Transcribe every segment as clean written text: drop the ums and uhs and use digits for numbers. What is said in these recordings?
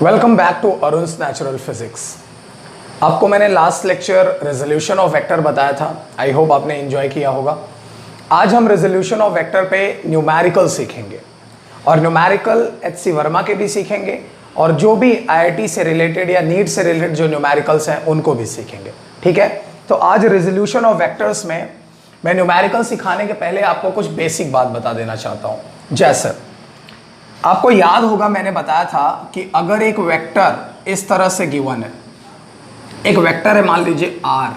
Welcome back to Arun's natural physics. आपको मैंने last lecture resolution of vector बताया था। आई होप आपने एंजॉय किया होगा। आज हम रेजोल्यूशन ऑफ वेक्टर पे न्यूमेरिकल सीखेंगे और न्यूमेरिकल एच.सी. वर्मा के भी सीखेंगे और जो भी आईआईटी से रिलेटेड या नीट से रिलेटेड जो न्यूमेरिकल्स हैं उनको भी सीखेंगे। ठीक है, तो आज रेजोल्यूशन ऑफ वेक्टर्स में मैं न्यूमेरिकल सिखाने के पहले आपको कुछ बेसिक बात बता देना चाहता हूँ। जैसे आपको याद होगा मैंने बताया था कि अगर एक वेक्टर इस तरह से गिवन है, एक वेक्टर है मान लीजिए r,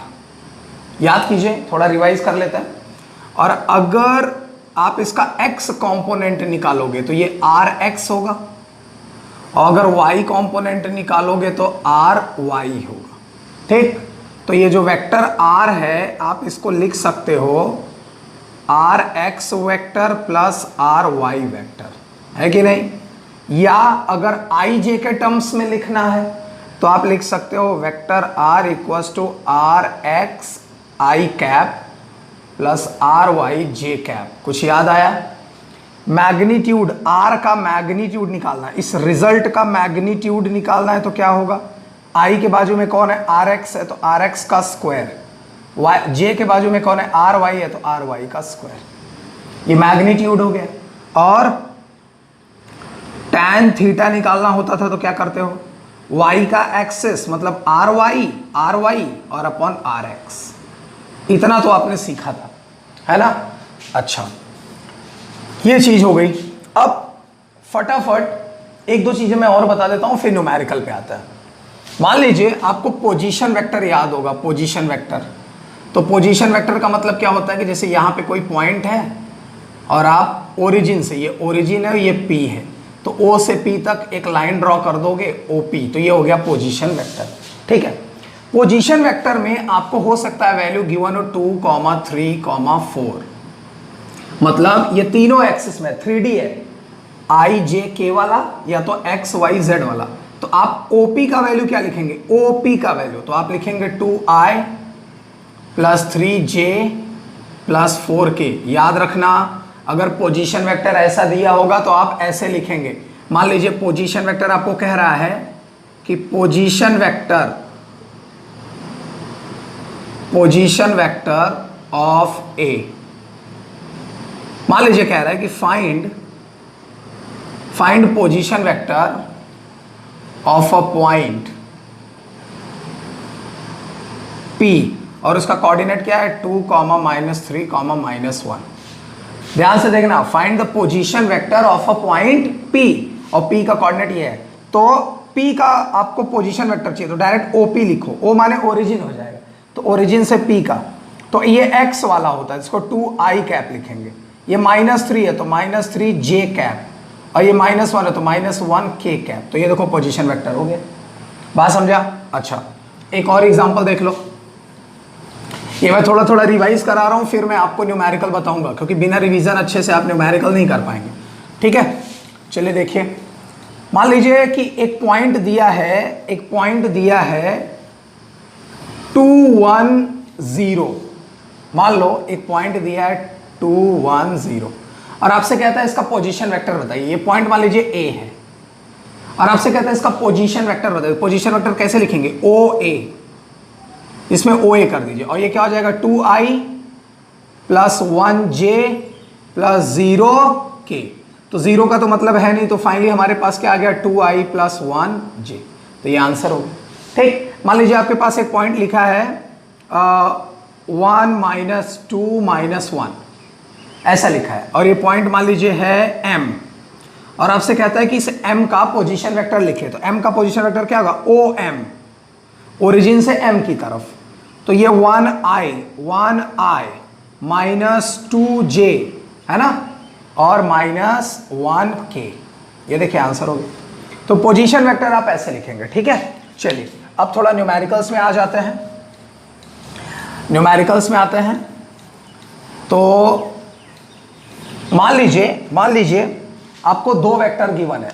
याद कीजिए, थोड़ा रिवाइज कर लेते हैं। और अगर आप इसका x कंपोनेंट निकालोगे तो ये rx होगा और अगर y कंपोनेंट निकालोगे तो ry होगा। ठीक, तो ये जो वेक्टर r है आप इसको लिख सकते हो rx vector plus ry vector, है कि नहीं? या अगर आई जे के टर्म्स में लिखना है तो आप लिख सकते हो vector r equals to R X I cap plus R Y J cap. कुछ याद आया? मैग्नीट्यूड r का मैग्नीट्यूड निकालना है, इस रिजल्ट का मैग्नीट्यूड निकालना है तो क्या होगा? i के बाजू में कौन है? rx है तो rx का स्क्वायर, j के बाजू में कौन है? ry है तो ry का स्क्वायर। ये मैग्नीट्यूड हो गया। और tan थीटा निकालना होता था तो क्या करते हो? y का एक्सिस मतलब ry और अपॉन rx। इतना तो आपने सीखा था, है ना? अच्छा, ये चीज हो गई। अब फटाफट एक दो चीजें मैं और बता देता हूं, फिर न्यूमेरिकल पे आता है। मान लीजिए आपको पोजीशन वेक्टर याद होगा, पोजीशन वेक्टर। तो पोजीशन वेक्टर का मतलब क्या होता है कि जैसे यहां पे कोई पॉइंट है और आप ओरिजिन से, ये ओरिजिन है, ये P है, तो O से P तक एक लाइन ड्रॉ कर दोगे OP, तो ये हो गया पोजीशन वेक्टर। ठीक है, पोजीशन वेक्टर में आपको हो सकता है वैल्यू गिवन हो 2, 3, 4, मतलब ये तीनों एक्सिस में 3D है, I J K वाला या तो X Y Z वाला। तो आप OP का वैल्यू क्या लिखेंगे? OP का वैल्यू तो आप लिखेंगे 2I plus 3J plus 4K। याद रखना, अगर पोजीशन वेक्टर ऐसा दिया होगा तो आप ऐसे लिखेंगे। मान लीजिए पोजीशन वेक्टर आपको कह रहा है कि पोजीशन वेक्टर ऑफ ए, मान लीजिए कह रहा है कि find position vector of a point P और उसका कोऑर्डिनेट क्या है? 2, -3, -1। ध्यान से देखना, find the position vector of a point P और P का कोऑर्डिनेट ये है। तो P का आपको पोजीशन वेक्टर चाहिए तो डायरेक्ट OP लिखो, O माने ओरिजिन हो जाएगा, तो ओरिजिन से P का, तो ये X वाला होता है, इसको 2I कैप लिखेंगे। ये -3 है तो -3J कैप और ये -1 है तो -1K कैप। तो ये देखो पोजीशन वेक्टर हो गया। बात समझा? अच्छा, एक और एग्जाम्पल देख लो। ये मैं थोड़ा थोड़ा रिवाइज करा रहा हूँ, फिर मैं आपको न्यूमेरिकल बताऊंगा, क्योंकि बिना रिवीजन अच्छे से आप न्यूमेरिकल नहीं कर पाएंगे। ठीक है, चलिए देखिए। मान लीजिए कि एक पॉइंट दिया है 2, 1, 0। मान लो एक पॉइंट दिया है 2, 1, 0 और आपसे कहता है इसका पोजीशन वेक्टर बताइए। ये पॉइंट मान लीजिए A है और आपसे कहता है इसका पोजीशन वेक्टर बताइए। पोजीशन वेक्टर कैसे लिखेंगे? OA, इसमें OA कर दीजिए और ये क्या हो जाएगा? 2I plus 1J plus 0K। तो 0 का तो मतलब है नहीं, तो फाइनली हमारे पास क्या आ गया? 2I plus 1J। तो ये आंसर होगा। ठीक, मान लीजिए आपके पास एक पॉइंट लिखा है 1, -2, -1, ऐसा लिखा है और ये पॉइंट मान लीजिए है M और आपसे कहता है कि इस M का पोजीशन वेक्टर लिखे। तो M का पोजीशन वेक्टर क्या होगा? OM, ओरिजिन से M की तरफ। तो ये 1I -2J है ना, और -1K। ये देखिए आंसर हो गया। तो पोजीशन वेक्टर आप ऐसे लिखेंगे। ठीक है, चलिए अब थोड़ा न्यूमेरिकल्स में आ जाते हैं। तो मान लीजिए आपको दो वेक्टर गिवन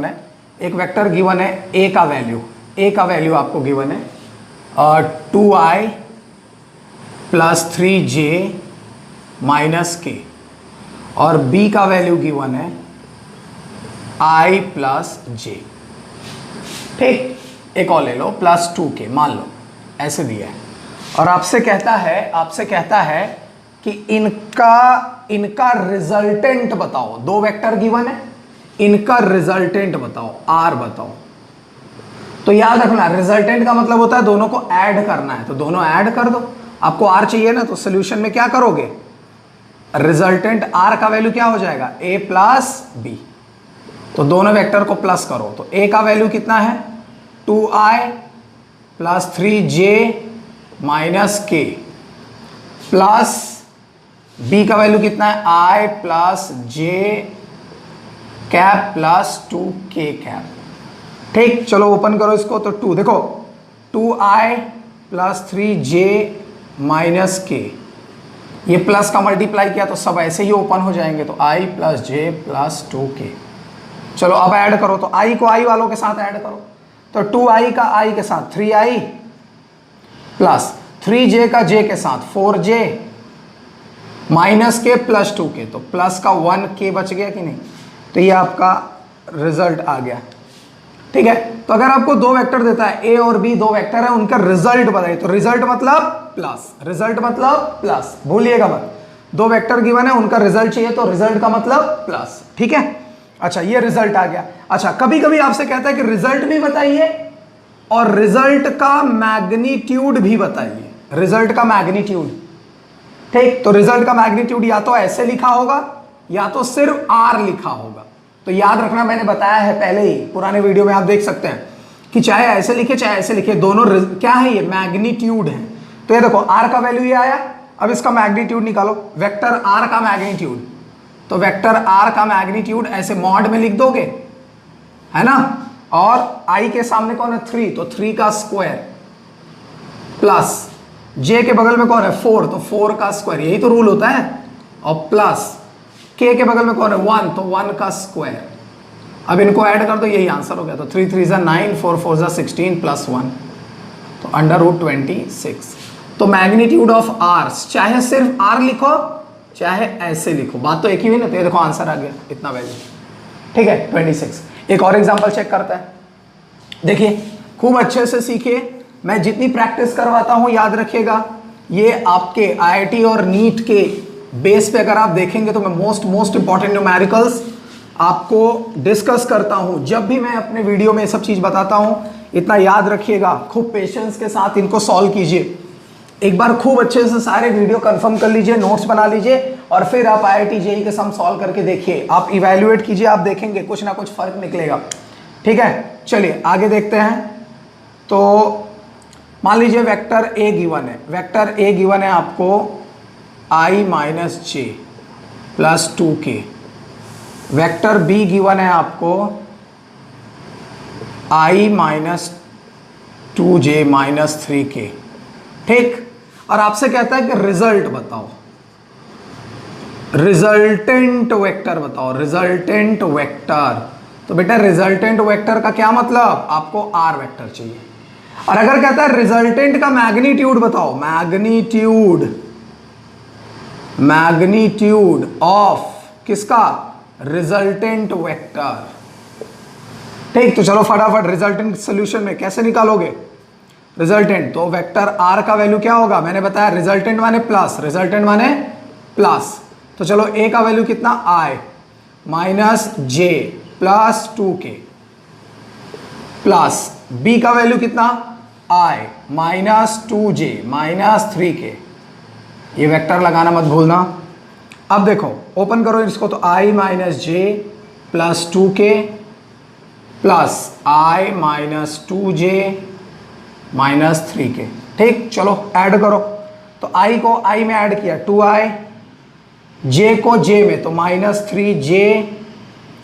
है। एक वेक्टर गिवन है A का वैल्यू आपको गिवन है 2I plus 3J minus K और B का वैल्यू गिवन है I प्लस J। ठीक, एक और ले लो +2k मान लो, ऐसे दिया है और आपसे कहता है कि इनका रिजल्टेंट बताओ। दो वेक्टर गिवन है, इनका रिजल्टेंट बताओ, r बताओ। तो याद रखना रिजल्टेंट का मतलब होता है दोनों को ऐड करना है, तो दोनों ऐड कर दो। आपको r चाहिए ना, तो सोल्यूशन में क्या करोगे, रिजल्टेंट r का वैल्यू क्या हो जाएगा, a प्लस b। तो दोनों वेक्टर को प्लस करो, तो a का वैल्यू कितना है 2i plus 3j minus k plus b का वैल्यू कितना है i plus j cap plus 2k cap. ठीक, चलो ओपन करो इसको, तो 2 देखो 2i plus 3j minus k, ये प्लस का मल्टीप्लाई किया तो सब ऐसे ही ओपन हो जाएंगे, तो i plus j plus 2k। चलो अब ऐड करो, तो i को i वालों के साथ ऐड करो, तो 2i का i के साथ 3i प्लस 3j का j के साथ 4j minus k plus 2k, तो प्लस का 1k बच गया कि नहीं, तो ये आपका रिजल्ट आ गया। ठीक है, तो अगर आपको दो वेक्टर देता है a और b, दो वेक्टर है, उनका रिजल्ट बताइए, तो रिजल्ट मतलब प्लस, रिजल्ट मतलब प्लस, भूलिएगा मत। दो वेक्टर गिवन है, उनका रिजल्ट चाहिए, तो रिजल्ट का मतलब प्लस। ठीक है, अच्छा ये रिजल्ट आ गया। अच्छा कभी कभी आपसे कहता है कि रिजल्ट भी बताइए और रिजल्ट का मैग्नीट्यूड भी बताइए, रिजल्ट का मैग्नीट्यूड। ठीक, तो रिजल्ट का मैग्नीट्यूड या तो ऐसे लिखा होगा या तो सिर्फ r लिखा होगा। तो याद रखना, मैंने बताया है पहले ही, पुराने वीडियो में आप देख सकते हैं कि चाहे ऐसे लिखे चाहे ऐसे लिखे, दोनों क्या है, ये मैग्नीट्यूड है। तो ये देखो r का वैल्यू ये आया, अब इसका मैग्नीट्यूड निकालो, वेक्टर r का मैग्नीट्यूड, तो वेक्टर r का मैग्नीट्यूड ऐसे मॉड में लिख दोगे, है ना, और i के सामने कौन है 3, तो 3 का स्क्वायर प्लस j के बगल में कौन है 4, तो 4 का स्क्वायर, यही तो रूल होता है, और प्लस k के बगल में कौन है 1, तो 1 का स्क्वायर। अब इनको ऐड कर दो, यही आंसर हो गया, तो 3 3 9, 4 4 16 प्लस 1, तो √26। तो मैग्नीट्यूड ऑफ r, चाहे सिर्फ r लिखो चाहे ऐसे लिखो, बात तो एक ही हुई ना। तो ये देखो आंसर आ गया, इतना वैल्यू। ठीक है 26। एक और एग्जांपल चेक करता है, देखिए खूब अच्छे से सीखिए, मैं जितनी प्रैक्टिस करवाता हूं याद रखिएगा, ये आपके IIT और नीट के बेस पे अगर आप देखेंगे तो मैं मोस्ट इंपॉर्टेंट न्यूमेरिकल्स आपको डिस्कस करता हूं। जब भी मैं अपने वीडियो में ये सब चीज़ बताता हूं, इतना याद रखिएगा, खूब पेशेंस के साथ इनको सॉल्व कीजिए। एक बार खूब अच्छे से सारे वीडियो कंफर्म कर लीजिए, नोट्स बना लीजिए, और फिर आप IIT JEE के सम सॉल्व करके देखिए, आप इवैल्यूएट कीजिए, आप देखेंगे कुछ ना कुछ फर्क निकलेगा। ठीक है, चलिए आगे देखते हैं। तो मान लीजिए वेक्टर A गिवन है, वेक्टर A गिवन है आपको i minus j plus 2k, vector B given है आपको i minus 2j minus 3k। ठीक, और आपसे कहता है कि रिजल्ट बताओ, रिजल्टेंट वेक्टर बताओ, रिजल्टेंट वेक्टर। तो बेटा रिजल्टेंट वेक्टर का क्या मतलब, आपको r वेक्टर चाहिए। और अगर कहता है रिजल्टेंट का मैग्नीट्यूड बताओ, मैग्नीट्यूड ऑफ किसका, रिजल्टेंट वेक्टर। ठीक, तो चलो फटाफट रिजल्टेंट सॉल्यूशन में कैसे निकालोगे रिजल्टेंट, तो वेक्टर r का वैल्यू क्या होगा, मैंने बताया रिजल्टेंट माने प्लस, रिजल्टेंट माने प्लस। तो चलो a का वैल्यू कितना i minus j plus 2k plus b का वैल्यू कितना i minus 2j minus 3k, ये वेक्टर लगाना मत भूलना। अब देखो ओपन करो इसको, तो i minus j plus 2k plus i minus 2j minus 3k। ठीक, चलो ऐड करो, तो i को i में ऐड किया 2i, j को j में तो माइनस 3j,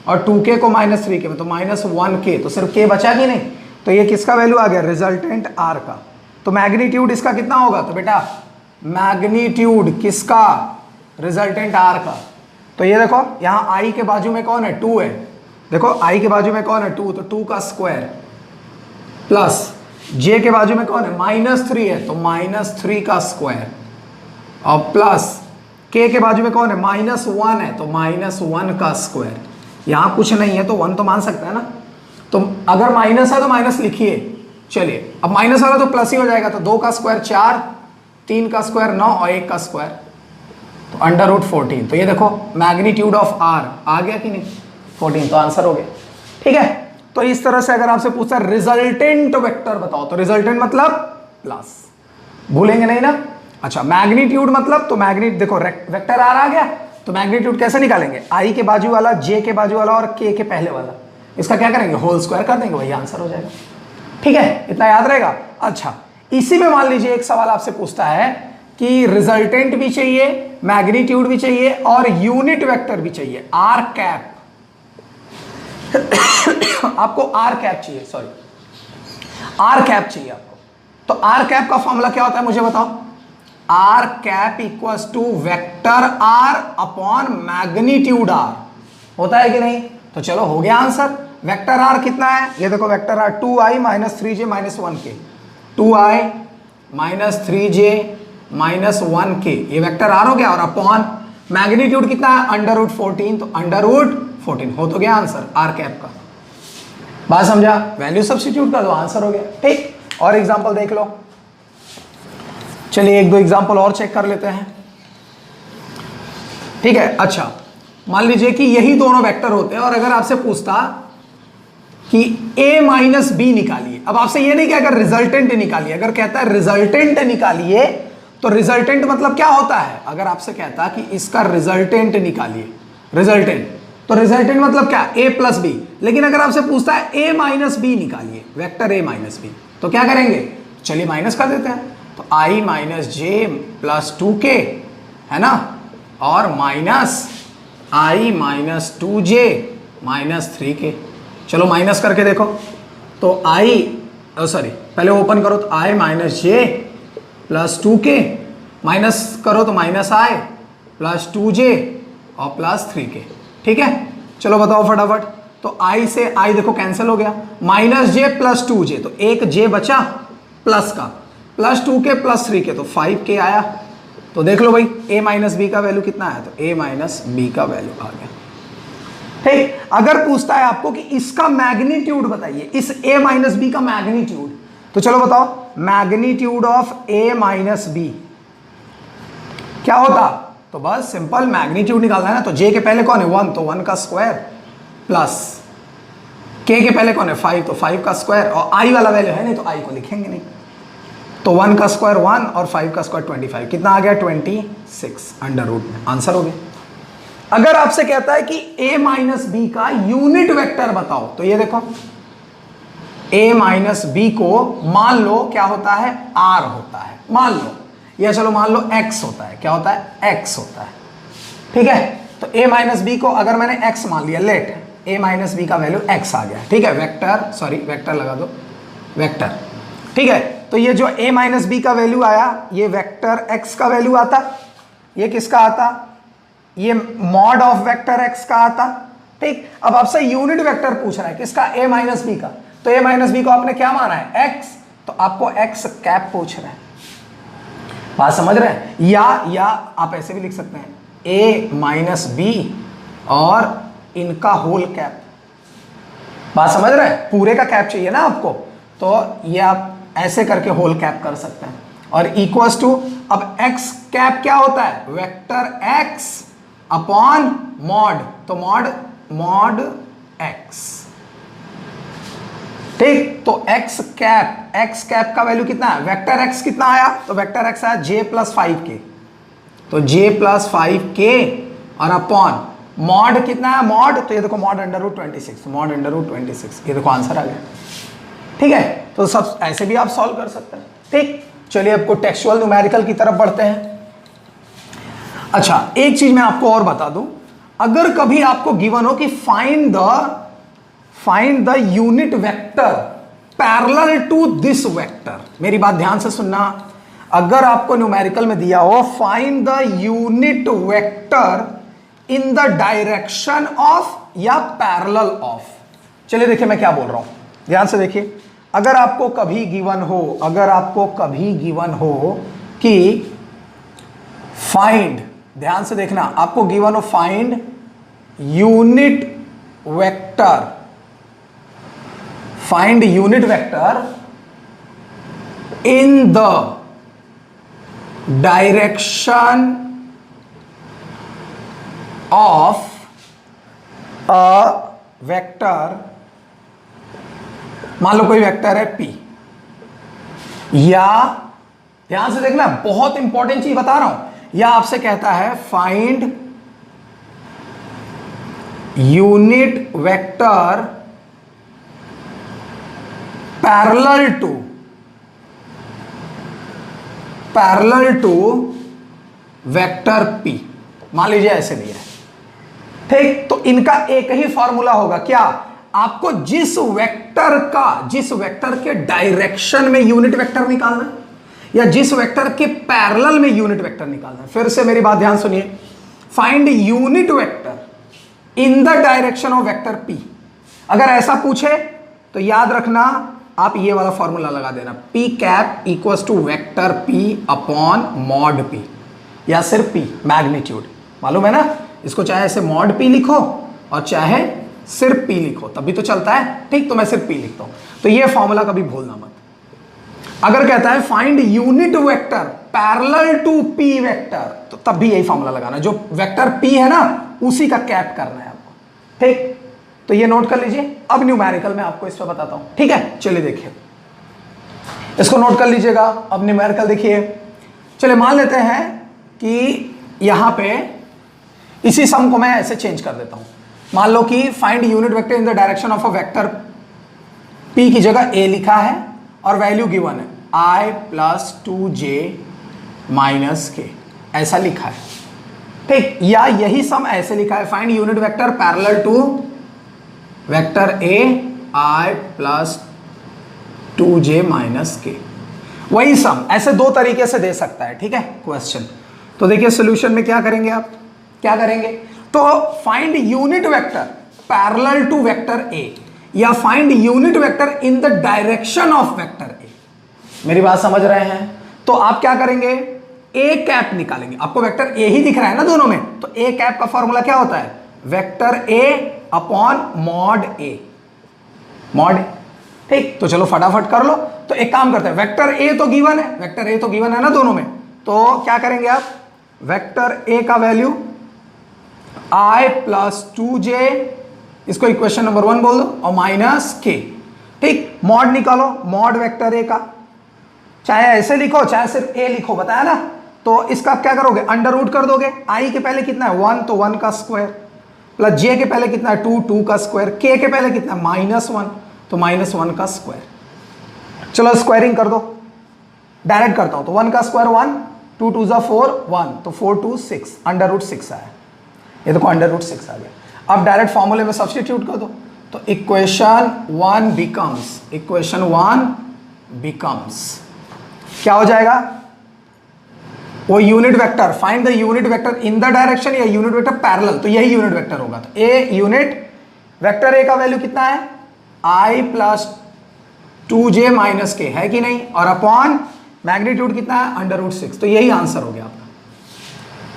और 2k को माइनस 3k में तो माइनस 1k, तो सिर्फ k बचा कि नहीं। तो ये किसका वैल्यू आ गया, रिजल्टेंट r का। तो मैग्नीट्यूड इसका कितना होगा, तो बेटा मैग्नीट्यूड किसका, रिजल्टेंट r का। तो ये देखो यहाँ i के बाजू में कौन है 2 है, देखो i के बाजू में कौन है 2, तो 2 का स्क्वायर प्लस j के बाजू में कौन है माइनस 3 है, तो माइनस 3 का स्क्वायर, और प्लस k के बाजू में कौन है माइनस 1 है, तो माइनस 1 का स्क्वायर। यहाँ कुछ नहीं है तो 1 तो मान सकता है ना, तो अगर माइनस है तो माइनस लिखिए। चलिए अब माइनस वाला तो प्लस ही हो जाएगा, तो 2 का स्क्वायर 4, 3 का स्क्वायर 9 और 1 का स्क्वायर तो अंडर रूट 14। तो ये देखो मैग्नीट्यूड ऑफ आर आ गया कि नहीं, 14, तो आंसर हो गया। ठीक है, तो इस तरह से अगर आपसे पूछा रिजल्टेंट वेक्टर बताओ, तो रिजल्टेंट मतलब प्लस, भूलेंगे नहीं ना। अच्छा मैग्नीट्यूड मतलब, तो मैग्नीट देखो वेक्टर आर आ गया, तो मैग्नीट्यूड कैसे निकालेंगे, आई के बाजू वाला, जे के बाजू वाला और के पहले वाला, इसका क्या करेंगे, होल स्क्वायर कर देंगे, वही आंसर हो जाएगा। ठीक है, इतना याद रहेगा। अच्छा इसी में मान लीजिए एक सवाल आपसे पूछता है कि रिजल्टेंट भी चाहिए, मैग्नीट्यूड भी चाहिए और यूनिट वेक्टर भी चाहिए, आर कैप आपको आर कैप चाहिए, सॉरी आर कैप चाहिए आपको। तो आर कैप का फॉर्मूला क्या होता है मुझे बताओ, R cap equals to vector R upon magnitude R, होता है कि नहीं। तो चलो हो गया आंसर। वेक्टर आर कितना है, ये देखो vector R 2i minus 3j minus 1k, 2i minus 3j minus 1k, ये वेक्टर आर हो गया। और अपॉन मैग्नीट्यूड कितना है, अंडर रूट 14, तो अंडर रूट 14 हो तो गया आंसर आर कैप का। बात समझा, वैल्यू सब्स्टिट्यूट कर दो, आंसर हो गया। ठीक, और एग्जांपल देख लो। चलिए एक दो एग्जांपल और चेक कर लेते हैं। ठीक है, अच्छा मान लीजिए कि यही दोनों वेक्टर होते हैं और अगर आपसे पूछता कि a माइनस बी निकालिए, अब आपसे ये नहीं कि अगर रिजल्टेंट निकालिए, अगर कहता है रिजल्टेंट निकालिए, तो रिजल्टेंट मतलब क्या होता है, अगर आपसे कहता कि इसका रिजल्टेंट निकालिए, रिजल्टेंट, तो रिजल्टेंट मतलब क्या, a प्लस बी। लेकिन अगर आपसे पूछता है a माइनस बी निकालिए, वेक्टर a माइनस बी, तो क्या करेंगे, चलिए माइनस कर देते हैं। तो i minus J plus 2k है ना, और minus i minus 2j minus 3k। चलो माइनस करके देखो, तो सॉरी पहले ओपन करो, तो i minus J plus 2k, minus करो तो माइनस i प्लस 2j और प्लस 3k। ठीक है, चलो बताओ फटाफट। तो i से i देखो कैंसिल हो गया, माइनस जे प्लस 2j, तो एक j बचा प्लस का, प्लस 2k प्लस 3k, तो 5k आया। तो देख लो भाई a माइनस बी का वैल्यू कितना है, तो a माइनस बी का वैल्यू आ गया। ठीक, अगर पूछता है आपको कि इसका मैग्नीट्यूड बताइए, इस a माइनस बी का मैग्नीट्यूड, तो चलो बताओ magnitude of a minus B क्या होता, तो बस सिंपल मैग्नीट्यूड निकालना है ना। तो j के पहले कौन है 1, तो 1 का स्क्वायर, प्लस k के पहले कौन है 5, तो 5 का स्क्वायर, और i वाला वैल्यू है नहीं तो i को लिखेंगे नहीं, तो 1 का स्क्वायर 1 और 5 का स्क्वायर 25, कितना आ गया 26 अंडर रूट में, आंसर हो गया। अगर आपसे कहता है कि a माइनस बी का यूनिट वेक्टर बताओ, तो ये देखो a माइनस बी को मान लो क्या होता है, r होता है, मान लो, या चलो मान लो x होता है, क्या होता है, x होता है। ठीक है, तो a माइनस बी को अगर मैंने x मान लिया, लेट a माइनस बी का वैल्यू x आ गया। ठीक है, वेक्टर, सॉरी वेक्टर लगा दो, वेक्टर। ठीक है, तो ये जो a माइनस बी का वैल्यू आया, ये वेक्टर x का वैल्यू आता, ये किसका आता, ये मॉड ऑफ वेक्टर x का आता। ठीक, अब आपसे यूनिट वेक्टर पूछ रहा है किसका, a माइनस बी का, तो a माइनस बी को आपने क्या माना है, x, तो आपको x कैप पूछ रहा है। बात समझ रहे हैं, या आप ऐसे भी लिख सकते हैं a माइनस बी और इनका होल कैप। बात समझ रहे हैं, पूरे का कैप चाहिए ना आपको, तो ये आप ऐसे करके होल कैप कर सकते हैं। और इक्वल्स टू, अब x कैप क्या होता है, वेक्टर x अपॉन मॉड, तो मॉड x। ठीक, तो x कैप का वैल्यू कितना है, वेक्टर x कितना आया, तो वेक्टर x आया j प्लस 5k, तो j प्लस 5k और अपॉन मॉड कितना है, मॉड, तो ये देखो mod under root 26, mod under root 26, ये देखो आंसर आ गया। ठीक है, तो सब ऐसे भी आप सॉल्व कर सकते हैं। ठीक, चलिए आपको टेक्सचुअल न्यूमेरिकल की तरफ बढ़ते हैं। अच्छा एक चीज मैं आपको और बता दूं, अगर कभी आपको गिवन हो कि find the unit vector parallel to this vector, मेरी बात ध्यान से सुनना, अगर आपको न्यूमेरिकल में दिया हो find the unit vector in the direction of या पैरेलल ऑफ, चलिए देखिए मैं क्या बोल रहा हूं, ध्यान से देखिए। अगर आपको कभी गिवन हो कि फाइंड, ध्यान से देखना, आपको गिवन हो find unit vector find unit vector in the direction of a vector, मान लो कोई वेक्टर है P, या ध्यान से देखना बहुत इंपॉर्टेंट चीज बता रहा हूं, या आपसे कहता है find unit vector parallel to vector P, मान लीजिए ऐसे दिया है, ठीक। तो इनका एक ही फॉर्मूला होगा, क्या? आपको जिस वेक्टर के डायरेक्शन में यूनिट वेक्टर निकालना है, या जिस वेक्टर के पैरेलल में यूनिट वेक्टर निकालना है। फिर से मेरी बात ध्यान सुनिए, find unit vector in the direction of vector P। अगर ऐसा पूछे तो याद रखना, आप ये वाला फॉर्मूला लगा देना, P cap equals to vector P upon mod P, या सिर्फ P मैग्नीट्यूड, मालूम है ना। इसको चाहे ऐसे मॉड P लिखो और चाहे सिर्फ P लिखो, तब भी तो चलता है, ठीक। तो मैं सिर्फ P लिखता हूं, तो ये फॉर्मूला कभी भूलना मत। अगर कहता है find unit vector parallel to P vector, तो तब भी यही फॉर्मूला लगाना, जो वेक्टर P है ना उसी का कैप करना है आपको, ठीक। तो ये नोट कर लीजिए। अब न्यूमेरिकल में आपको इस पर बताता हूं, ठीक है। चलिए देखिए, इसको नोट कर लीजिएगा। अब न्यूमेरिकल देखिए, चलिए मान लेते हैं कि यहां पे इसी सम को मैं ऐसे चेंज कर देता हूं। मान लो कि find unit vector in the direction of a vector P की जगह A लिखा है और वैल्यू गिवन है I plus 2j minus k, ऐसा लिखा है, ठीक। या यही सम ऐसे लिखा है, find unit vector parallel to vector A I plus 2j minus k, वही सम ऐसे दो तरीके से दे सकता है, ठीक है क्वेश्चन। तो देखिए सोल्यूशन में क्या करेंगे आप, क्या करेंगे, तो find unit vector parallel to vector A, या find unit vector in the direction of vector A। मेरी बात समझ रहे हैं? तो आप क्या करेंगे, A कैप निकालेंगे। आपको वेक्टर A ही दिख रहा है ना दोनों में, तो A कैप का फॉर्मूला क्या होता है, vector A upon mod A, mod, ठीक। तो चलो फटाफट कर लो। तो एक काम करते हैं, वेक्टर A तो गिवन है, वेक्टर A तो गिवन है ना दोनों में, तो क्या करेंगे आप, वेक्टर A का वैल्यू I प्लस 2j, इसको इक्वेशन नंबर 1 बोल दो, और माइनस k, ठीक। मॉड निकालो, मॉड वेक्टर A का, चाहे ऐसे लिखो चाहे सिर्फ A लिखो, बताया ना। तो इसका क्या करोगे, अंडर रूट कर दोगे। I के पहले कितना है 1, तो 1 का स्क्वायर, प्लस j के पहले कितना है 2, 2 का स्क्वायर, k के पहले कितना है -1, तो -1 का स्क्वायर। चलो स्क्वायरिंग कर दो, डायरेक्ट करता हूं, तो 1 का स्क्वायर 1, 2 2 जा 4, 1, तो 4 2 6, अंडर रूट 6 आया, ये देखो अंडर रूट 6 आ गया। अब डायरेक्ट फॉर्मूले में सब्स्टिट्यूट कर दो, तो इक्वेशन 1 बिकम्स क्या हो जाएगा, वो unit vector, find the unit vector in the direction या यूनिट वेक्टर पैरेलल, तो यही यूनिट वेक्टर होगा। तो ए यूनिट वेक्टर ए का वैल्यू कितना है, I plus 2j minus k, है कि नहीं, और अपॉन मैग्नीट्यूड कितना है अंडर रूट 6, तो यही आंसर हो गया आपका।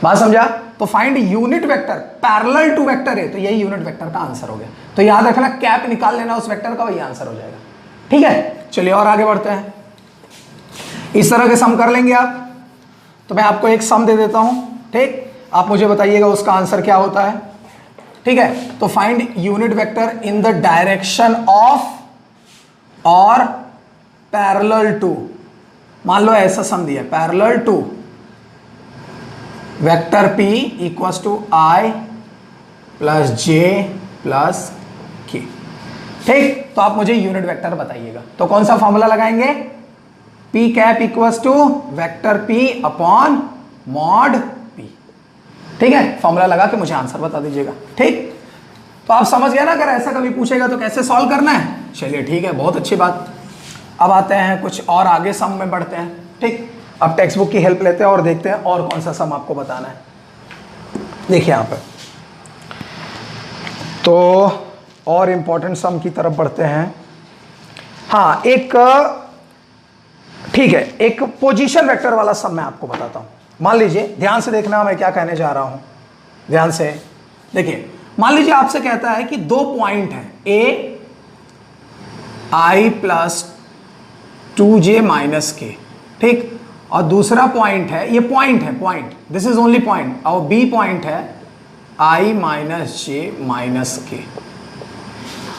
बात समझा? तो find unit vector parallel to vector है, तो यही यूनिट वेक्टर का आंसर हो गया। तो याद रखना, कैप निकाल लेना उस वेक्टर का, वही आंसर हो जाएगा, ठीक है। चलिए और आगे बढ़ते हैं, इस तरह के सम कर लेंगे आप। तो मैं आपको एक सम दे देता हूं, ठीक, आप मुझे बताइएगा उसका आंसर क्या होता है, ठीक है। तो find unit vector in the direction of और पैरेलल टू, मान लो ऐसा सम दिया, parallel to vector P equals to I plus J plus K, ठीक। तो आप मुझे यूनिट वेक्टर बताइएगा, तो कौन सा फॉर्मूला लगाएंगे, P cap equals to vector P upon mod P, ठीक है। फॉर्मूला लगा के मुझे आंसर बता दीजिएगा, ठीक। तो आप समझ गए ना, अगर ऐसा कभी पूछेगा तो कैसे सॉल्व करना है। चलिए ठीक है, बहुत अच्छी बात। अब आते हैं कुछ और आगे सम में बढ़ते हैं, ठीक। अब टेक्स्ट बुक की हेल्प लेते हैं और देखते हैं और कौन सा सम आपको बताना है। देखिए यहाँ पर तो और इम्पोर्टेंट सम की तरफ बढ़ते हैं। हाँ, एक ठीक है, एक पोजीशन वेक्टर वाला सम मैं आपको बताता हूँ। मान लीजिए, ध्यान से देखना मैं क्या कहने जा रहा हूँ, ध्यान से देखिए। मान लीजिए आपसे कहता है कि दो पॉइंट हैं A i plus 2j minus K, ठीक। और दूसरा पॉइंट है, ये पॉइंट है, point, this is only point, और बी पॉइंट है i माइनस जे माइनस के।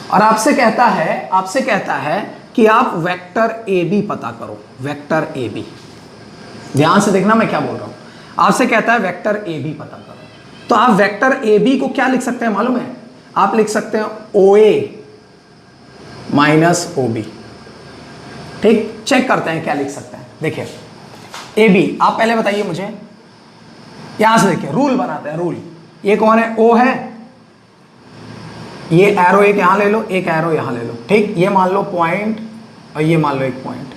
और आपसे कहता है कि आप वेक्टर ए बी पता करो, वेक्टर ए बी। ध्यान से देखना मैं क्या बोल रहा हूं। आपसे कहता है वेक्टर ए बी पता करो, तो आप वेक्टर ए बी को क्या लिख सकते हैं मालूम है? आप लिख सकते हैं ओ ए माइनस ओ बी, ठीक। चेक करते हैं क्या लिख सकते हैं। देखिए ए बी, आप पहले बताइए मुझे, यहां से देखिए रूल बनाते हैं, रूल। ये कौन है? ओ है, ये एरो एक यहां ले लो, एक एरो यहां ले लो, ठीक। ये मान लो पॉइंट और ये मान लो एक पॉइंट,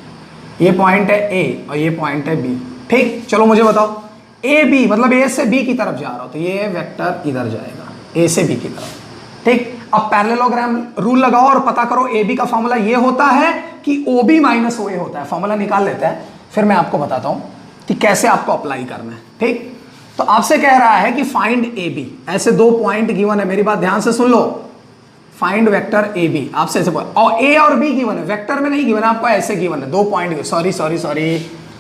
ये पॉइंट है ए और ये पॉइंट है बी, ठीक। चलो मुझे बताओ ए बी, मतलब ए से बी की तरफ जा रहा हो तो ये वेक्टर इधर जाएगा, ए से बी की तरफ, ठीक। अब पैरेललोग्राम रूल लगाओ और पता करो ए बी का फॉर्मूला ये होता है कि ओ बी माइनस ओ ए होता है। फॉर्मूला निकाल लेते हैं, फिर मैं आपको बताता हूं कि कैसे आपको अप्लाई करना है, ठीक। तो आपसे कह रहा है कि फाइंड ए बी, ऐसे दो पॉइंट गिवन है, मेरी बात ध्यान से सुन लो। फाइंड वेक्टर ए बी, आपसे ऐसे और ए और बी गिवन है, वेक्टर में नहीं गिवन है, आपको ऐसे गिवन है, दो पॉइंट।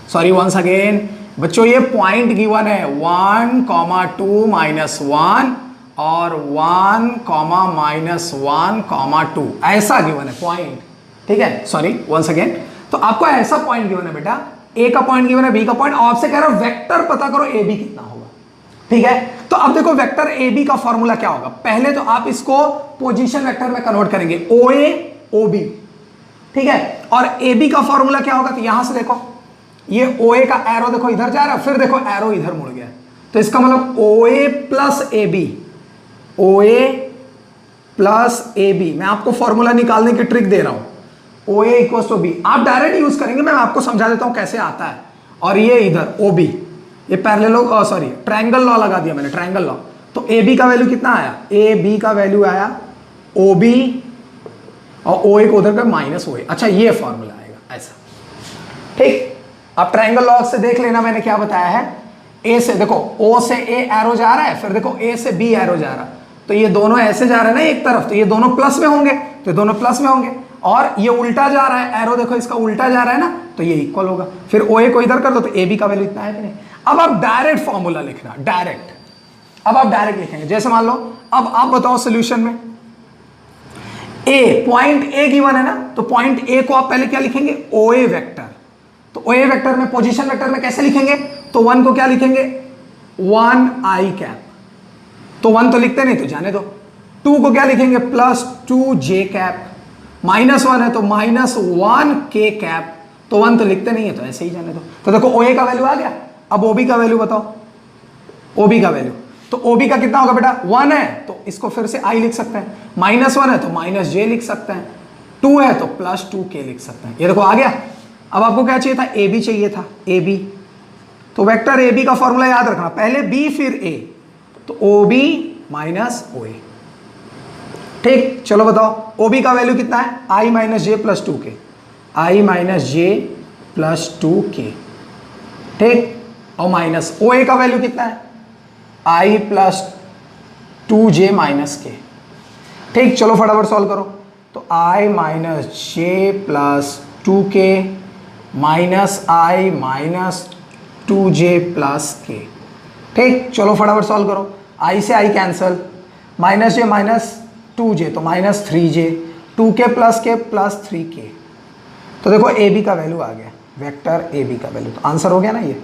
सॉरी वंस अगेन बच्चों, ये पॉइंट गिवन है 1, 2 माइनस 1 और 1, माइनस 1, 2, ऐसा गिवन है पॉइंट, ठीक है। सॉरी वंस अगेन, तो आपको ऐसा पॉइंट गिवन है बेटा, ए का पॉइंट गिवन है, बी का पॉइंट, और आपसे कह रहा है वेक्टर पता करो ए बी कितना होगा, ठीक है। तो अब देखो वेक्टर ए बी का फॉर्मूला क्या होगा। पहले तो आप इसको पोजीशन वेक्टर में कन्वर्ट करेंगे, ओ ए ओ बी, ठीक है। और ए बी का फॉर्मूला क्या होगा, तो यहां से देखो ये ओ ए का एरो देखो इधर जा रहा है, फिर देखो एरो इधर मुड़ गया, तो इसका मतलब O A plus A B, O A plus A B. मैं आपको फॉर्मूला निकालने की ट्रिक दे रहा हूं, O A equals to B, आप डायरेक्ट यूज करेंगे, मैं आपको समझा देता हूं कैसे आता है। और ये इधर ओ बी, ये पैरेलल सॉरी ट्रायंगल लॉ लगा दिया मैंने, ट्रायंगल लॉ। तो ए बी का वैल्यू कितना आया, ए बी का वैल्यू आया ओ बी और ओ ए को उधर का माइनस ओ ए। अच्छा ये फॉर्मूला आएगा ऐसा, ठीक। अब ट्रायंगल लॉ से देख लेना मैंने क्या बताया है। ए से देखो, ओ से ए एरो जा रहा है, फिर देखो ए से बी एरो जा रहा है, तो ये दोनों ऐसे जा रहे हैं ना एक तरफ, तो ये दोनों प्लस में होंगे, तो ये दोनों प्लस में होंगे। और ये उल्टा जा रहा है, एरो देखो इसका उल्टा जा रहा है ना, तो ये इक्वल होगा। फिर ओ ए को इधर कर दो तो ए बी का वैल्यू इतना है कि नहीं। अब आप डायरेक्ट फॉर्मूला लिखना, डायरेक्ट। अब आप डायरेक्ट लिखेंगे, जैसे मान लो, अब आप बताओ सोल्यूशन में ए, पॉइंट ए गिवन है ना, तो पॉइंट ए को आप पहले क्या लिखेंगे, ओ ए वेक्टर। तो ओ ए वेक्टर में, पोजीशन वेक्टर में कैसे लिखेंगे, तो 1 को क्या लिखेंगे, 1 आई कैप, तो 1 तो लिखते नहीं तो जाने दो। 2 को क्या लिखेंगे, प्लस 2 जे कैप, माइनस 1 है तो माइनस 1 के कैप, तो 1 तो लिखते नहीं है तो ऐसे ही जाने दो। तो देखो ओ ए का वैल्यू आ गया। अब ओ बी का वैल्यू बताओ, ओ बी का वैल्यू, तो ओ बी का कितना होगा बेटा, 1 है तो इसको फिर से आई लिख सकते हैं, माइनस 1 है तो माइनस जे लिख सकते हैं, 2 है तो प्लस 2 के लिख सकते हैं। ये देखो आ गया। अब आपको क्या चाहिए था, ए बी चाहिए था, ए बी। तो वेक्टर ए बी का फॉर्मूला याद रखना, पहले बी फिर ए, तो ओ बी माइनस ओ ए, ठीक। चलो बताओ ओ बी का वैल्यू कितना है, आई माइनस जे प्लस 2 के, आई माइनस जे प्लस 2 के, ठीक। और माइनस ओ ए का वैल्यू कितना है, आई प्लस 2 जे माइनस के, ठीक। चलो फटाफट सॉल्व करो। तो आई माइनस जे प्लस 2 के माइनस आई माइनस 2 जे प्लस के, ठीक। चलो फटाफट सॉल्व करो। आई से I cancel, minus J minus 2 जे तो माइनस 3 जे, 2 के प्लस 3 के। तो देखो ए बी का वैल्यू आ गया, वेक्टर ए बी का वैल्यू, तो आंसर हो गया ना। ये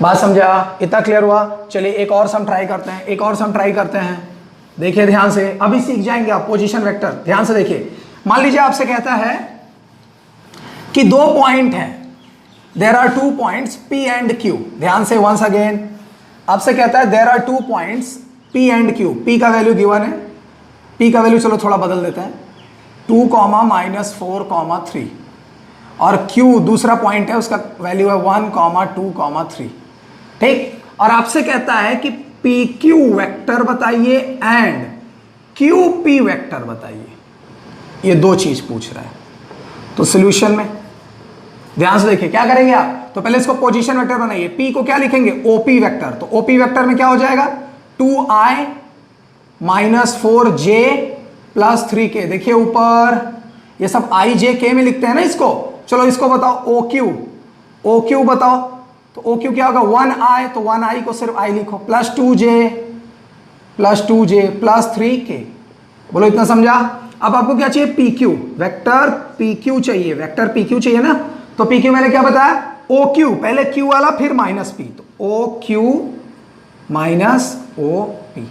बात समझा, इतना क्लियर हुआ। चलिए एक और सम ट्राई करते हैं, एक और सम ट्राई करते हैं। देखिए ध्यान से, अभी सीख जाएंगे आप पोजीशन वेक्टर। ध्यान से देखिए, मान लीजिए आपसे कहता है कि 2 पॉइंट हैं, there are 2 points P and Q। ध्यान से वंस अगेन, आपसे कहता है there are 2 points P and Q। P का वैल्यू गिवन है, P का वैल्यू चलो थोड़ा बदल देते हैं, 2, -4, 3, और Q दूसरा पॉइंट है, उसका वैल्यू है 1, 2, 3, ठीक। और आपसे कहता है कि PQ वेक्टर बताइए एंड QP वेक्टर बताइए। ये 2 चीज पूछ रहा है। तो सॉल्यूशन में ध्यान से देखिए क्या करेंगे आप, तो पहले इसको पोजीशन वेक्टर बनाइए। P को क्या लिखेंगे, OP वेक्टर। तो OP वेक्टर में क्या हो जाएगा, 2i minus 4j plus 3k। देखिए ऊपर ये सब आई जे के में लिखते हैं ना इसको। चलो इसको बताओ ओ क्यू, ओ क्यू बताओ, तो ओ क्यू क्या होगा 1i, तो 1i को सिर्फ i लिखो, प्लस 2j प्लस 3k। बोलो इतना समझा। अब आपको क्या चाहिए, P Q, vector P Q चाहिए, वेक्टर पी क्यू चाहिए ना। तो पी क्यू मैंने क्या बताया, ओ क्यू, पहले क्यू वाला फिर माइनस पी, तो O Q minus O P.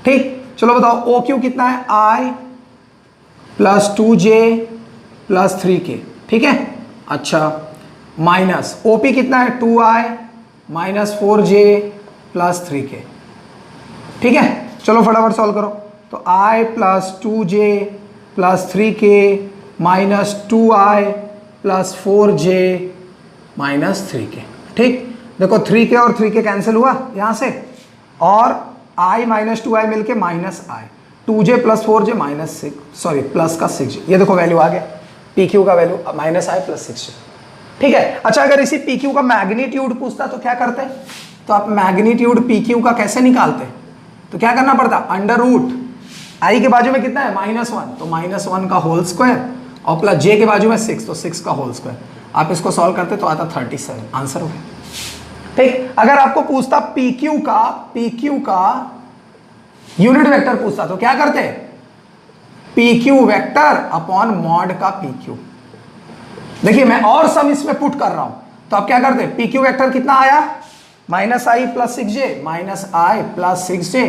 ठीक, चलो बताओ ओ क्यू कितना है, i प्लस 2j प्लस 3k। ठीक है, अच्छा, माइनस ओ पी कितना है 2i minus 4j plus 3k। ठीक है, चलो फटाफट सॉल्व करो। तो i प्लस 2j प्लस 3k minus 2i plus 4j minus 3k। ठीक, देखो 3k और 3k कैंसिल हुआ यहाँ से, और i माइनस 2i मिलके minus i, 2j plus 4j minus 6, sorry plus का 6j। ये देखो वैल्यू आ गया, पी क्यू का value minus i plus 6j। ठीक है, अच्छा अगर इसी पी क्यू का मैग्नीट्यूड पूछता तो क्या करते, तो आप मैग्नीट्यूड पी क्यू का कैसे निकालते, तो क्या करना पड़ता, अंडर रूट आई के बाजू में कितना है -1, तो -1 का होल स्क्वायर, और प्लस जे के बाजू में 6, तो 6 का होल स्क्वायर। आप इसको सॉल्व करते तो आता 37, आंसर हो गया। ठीक, अगर आपको पूछता पी क्यू का यूनिट वेक्टर पूछता तो क्या करते, P Q vector upon mod का पी क्यू। देखिए मैं और सम इसमें पुट कर रहा हूं, तो आप क्या करते, पी क्यू वेक्टर कितना आया, -i plus 6j minus i plus 6j,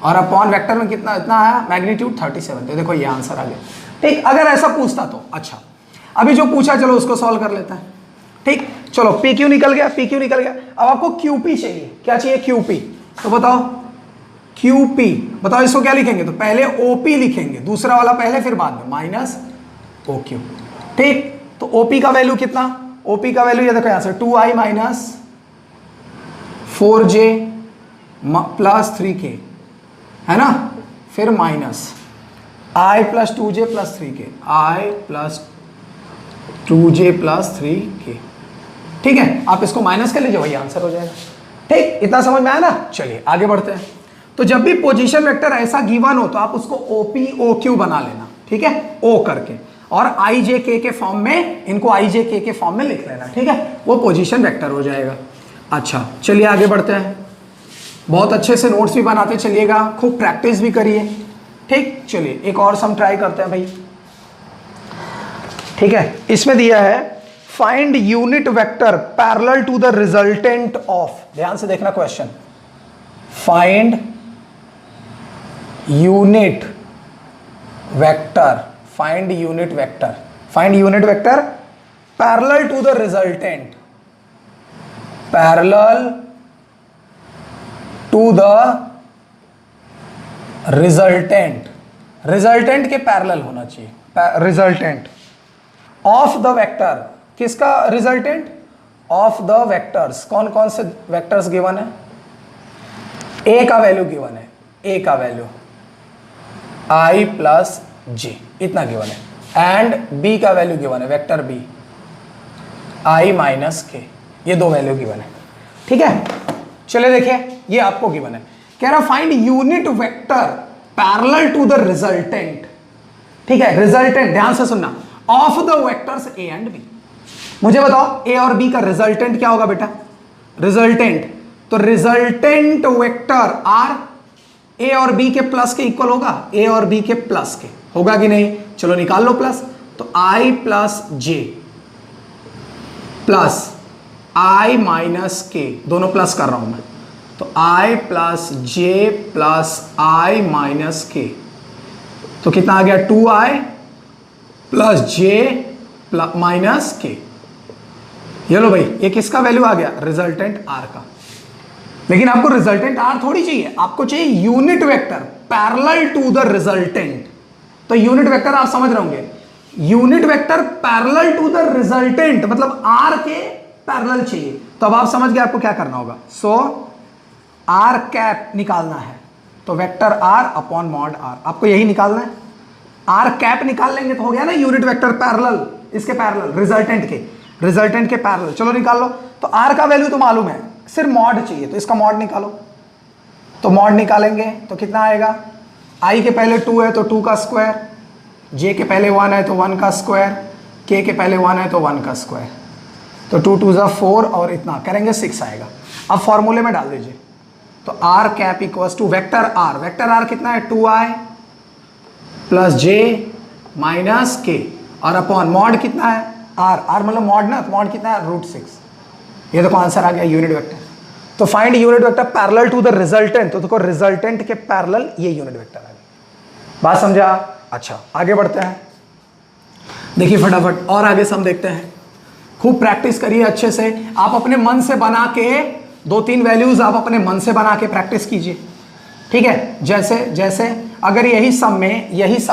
और अपॉन वेक्टर में कितना इतना आया, मैग्नीट्यूड 37। तो देखो ये आंसर आ गया। ठीक, अगर ऐसा पूछता तो अच्छा, अभी जो पूछा चलो उसको सॉल्व कर लेते हैं। ठीक, चलो पी क्यू निकल गया, पी क्यू निकल गया। अब आपको क्यू पी चाहिए, क्या चाहिए, क्यू पी। तो बताओ क्यू पी, बताओ इसको क्या लिखेंगे, तो पहले ओ पी लिखेंगे, दूसरा वाला पहले फिर बाद में माइनस ओ क्यू। ठीक, तो ओ पी का वैल्यू कितना, ओ पी का वैल्यू ये देखो यहां से 2i minus 4j plus 3k है ना, फिर माइनस i प्लस 2j प्लस 3k, i प्लस 2j प्लस 3k। ठीक है, आप इसको माइनस कर लीजिए, वही आंसर हो जाएगा। ठीक, इतना समझ में आया ना। चलिए आगे बढ़ते हैं। तो जब भी पोजीशन वेक्टर ऐसा गिवन हो तो आप उसको OP OQ बना लेना, ठीक है, O करके, और IJK के फॉर्म में, इनको IJK के फॉर्म में लिख लेना। ठीक है, वो पोजीशन वेक्टर हो जाएगा। अच्छा चलिए आगे बढ़ते हैं। बहुत अच्छे से नोट्स भी बनाते चलिएगा, खूब प्रैक्टिस भी करिए। ठीक, चलिए एक और सम ट्राई करते हैं भाई। ठीक है, इसमें दिया है find unit vector parallel to the resultant of, ध्यान से देखना question, find unit vector, find unit vector, find unit vector parallel to the resultant, parallel to the resultant, resultant के पैरेलल होना चाहिए, रिजल्टेंट ऑफ द वेक्टर, किसका resultant, of the vectors. कौन कौन से वेक्टर्स गिवन है, ए का वैल्यू गिवन है, ए का वैल्यू i प्लस j इतना गिवन है, एंड b का वैल्यू गिवन है, vector b i minus k, ये दो वैल्यू गिवन है। ठीक है, चले देखिए ये आपको गिवन है, कह रहा find unit vector parallel to the resultant. ठीक है, रिजल्टेंट ध्यान से सुनना, of the vectors a and b। मुझे बताओ a और b का रिजल्टेंट क्या होगा बेटा, रिजल्टेंट, तो रिजल्टेंट वेक्टर r a और b के प्लस के इक्वल होगा, a और b के प्लस के होगा कि नहीं, चलो निकाल लो प्लस। तो i plus j plus i minus k, दोनों प्लस कर रहा हूं मैं, तो i plus j plus i minus k, तो कितना आ गया 2i plus j minus k। ये लो भाई, ये किसका वैल्यू आ गया, रिजल्टेंट r का। लेकिन आपको रिजल्टेंट r थोड़ी चाहिए, आपको चाहिए unit vector parallel to the resultant. तो यूनिट वेक्टर आप समझ रहे होंगे, unit vector parallel to the resultant मतलब r के पैरेलल चाहिए। तो अब आप समझ गए आपको क्या करना होगा, सो r कैप निकालना है, तो vector r upon mod r, आपको यही निकालना है। r कैप निकाल लेंगे तो हो गया ना यूनिट वेक्टर पैरेलल, इसके पैरेलल, रिजल्टेंट के पैरेलल। चलो निकाल लो। तो r का वैल्यू तो मालूम है, सिर्फ मॉड चाहिए, तो इसका मॉड निकालो। तो मॉड निकालेंगे तो कितना आएगा, i के पहले 2 है तो 2 का स्क्वायर जे के पहले 1 है तो 1 का स्क्वायर, के पहले 1 है तो 1 का स्क्वायर, तो 2 2 ज़ा 4 और इतना करेंगे 6 आएगा। अब फॉर्मूले में डाल दीजिए, तो R cap equals to vector R कितना है 2i प्लस जे माइनस के और अपॉन मॉड कितना है आर मतलब मॉड ना, तो मॉड कितना है √6। ये देखो आंसर आ गया यूनिट वेक्टर। तो find unit vector parallel to the resultant, तो देखो रिजल्टेंट के पैरेलल ये यूनिट वेक्टर आ गया। बात समझा? अच्छा आगे बढ़ते हैं, देखिए फटाफट और आगे से हम देखते हैं। खूब प्रैक्टिस करिए अच्छे से, आप अपने मन से बना के 2-3 वैल्यूज आप अपने मन से बना के प्रैक्टिस कीजिए, ठीक है। जैसे अगर यही सम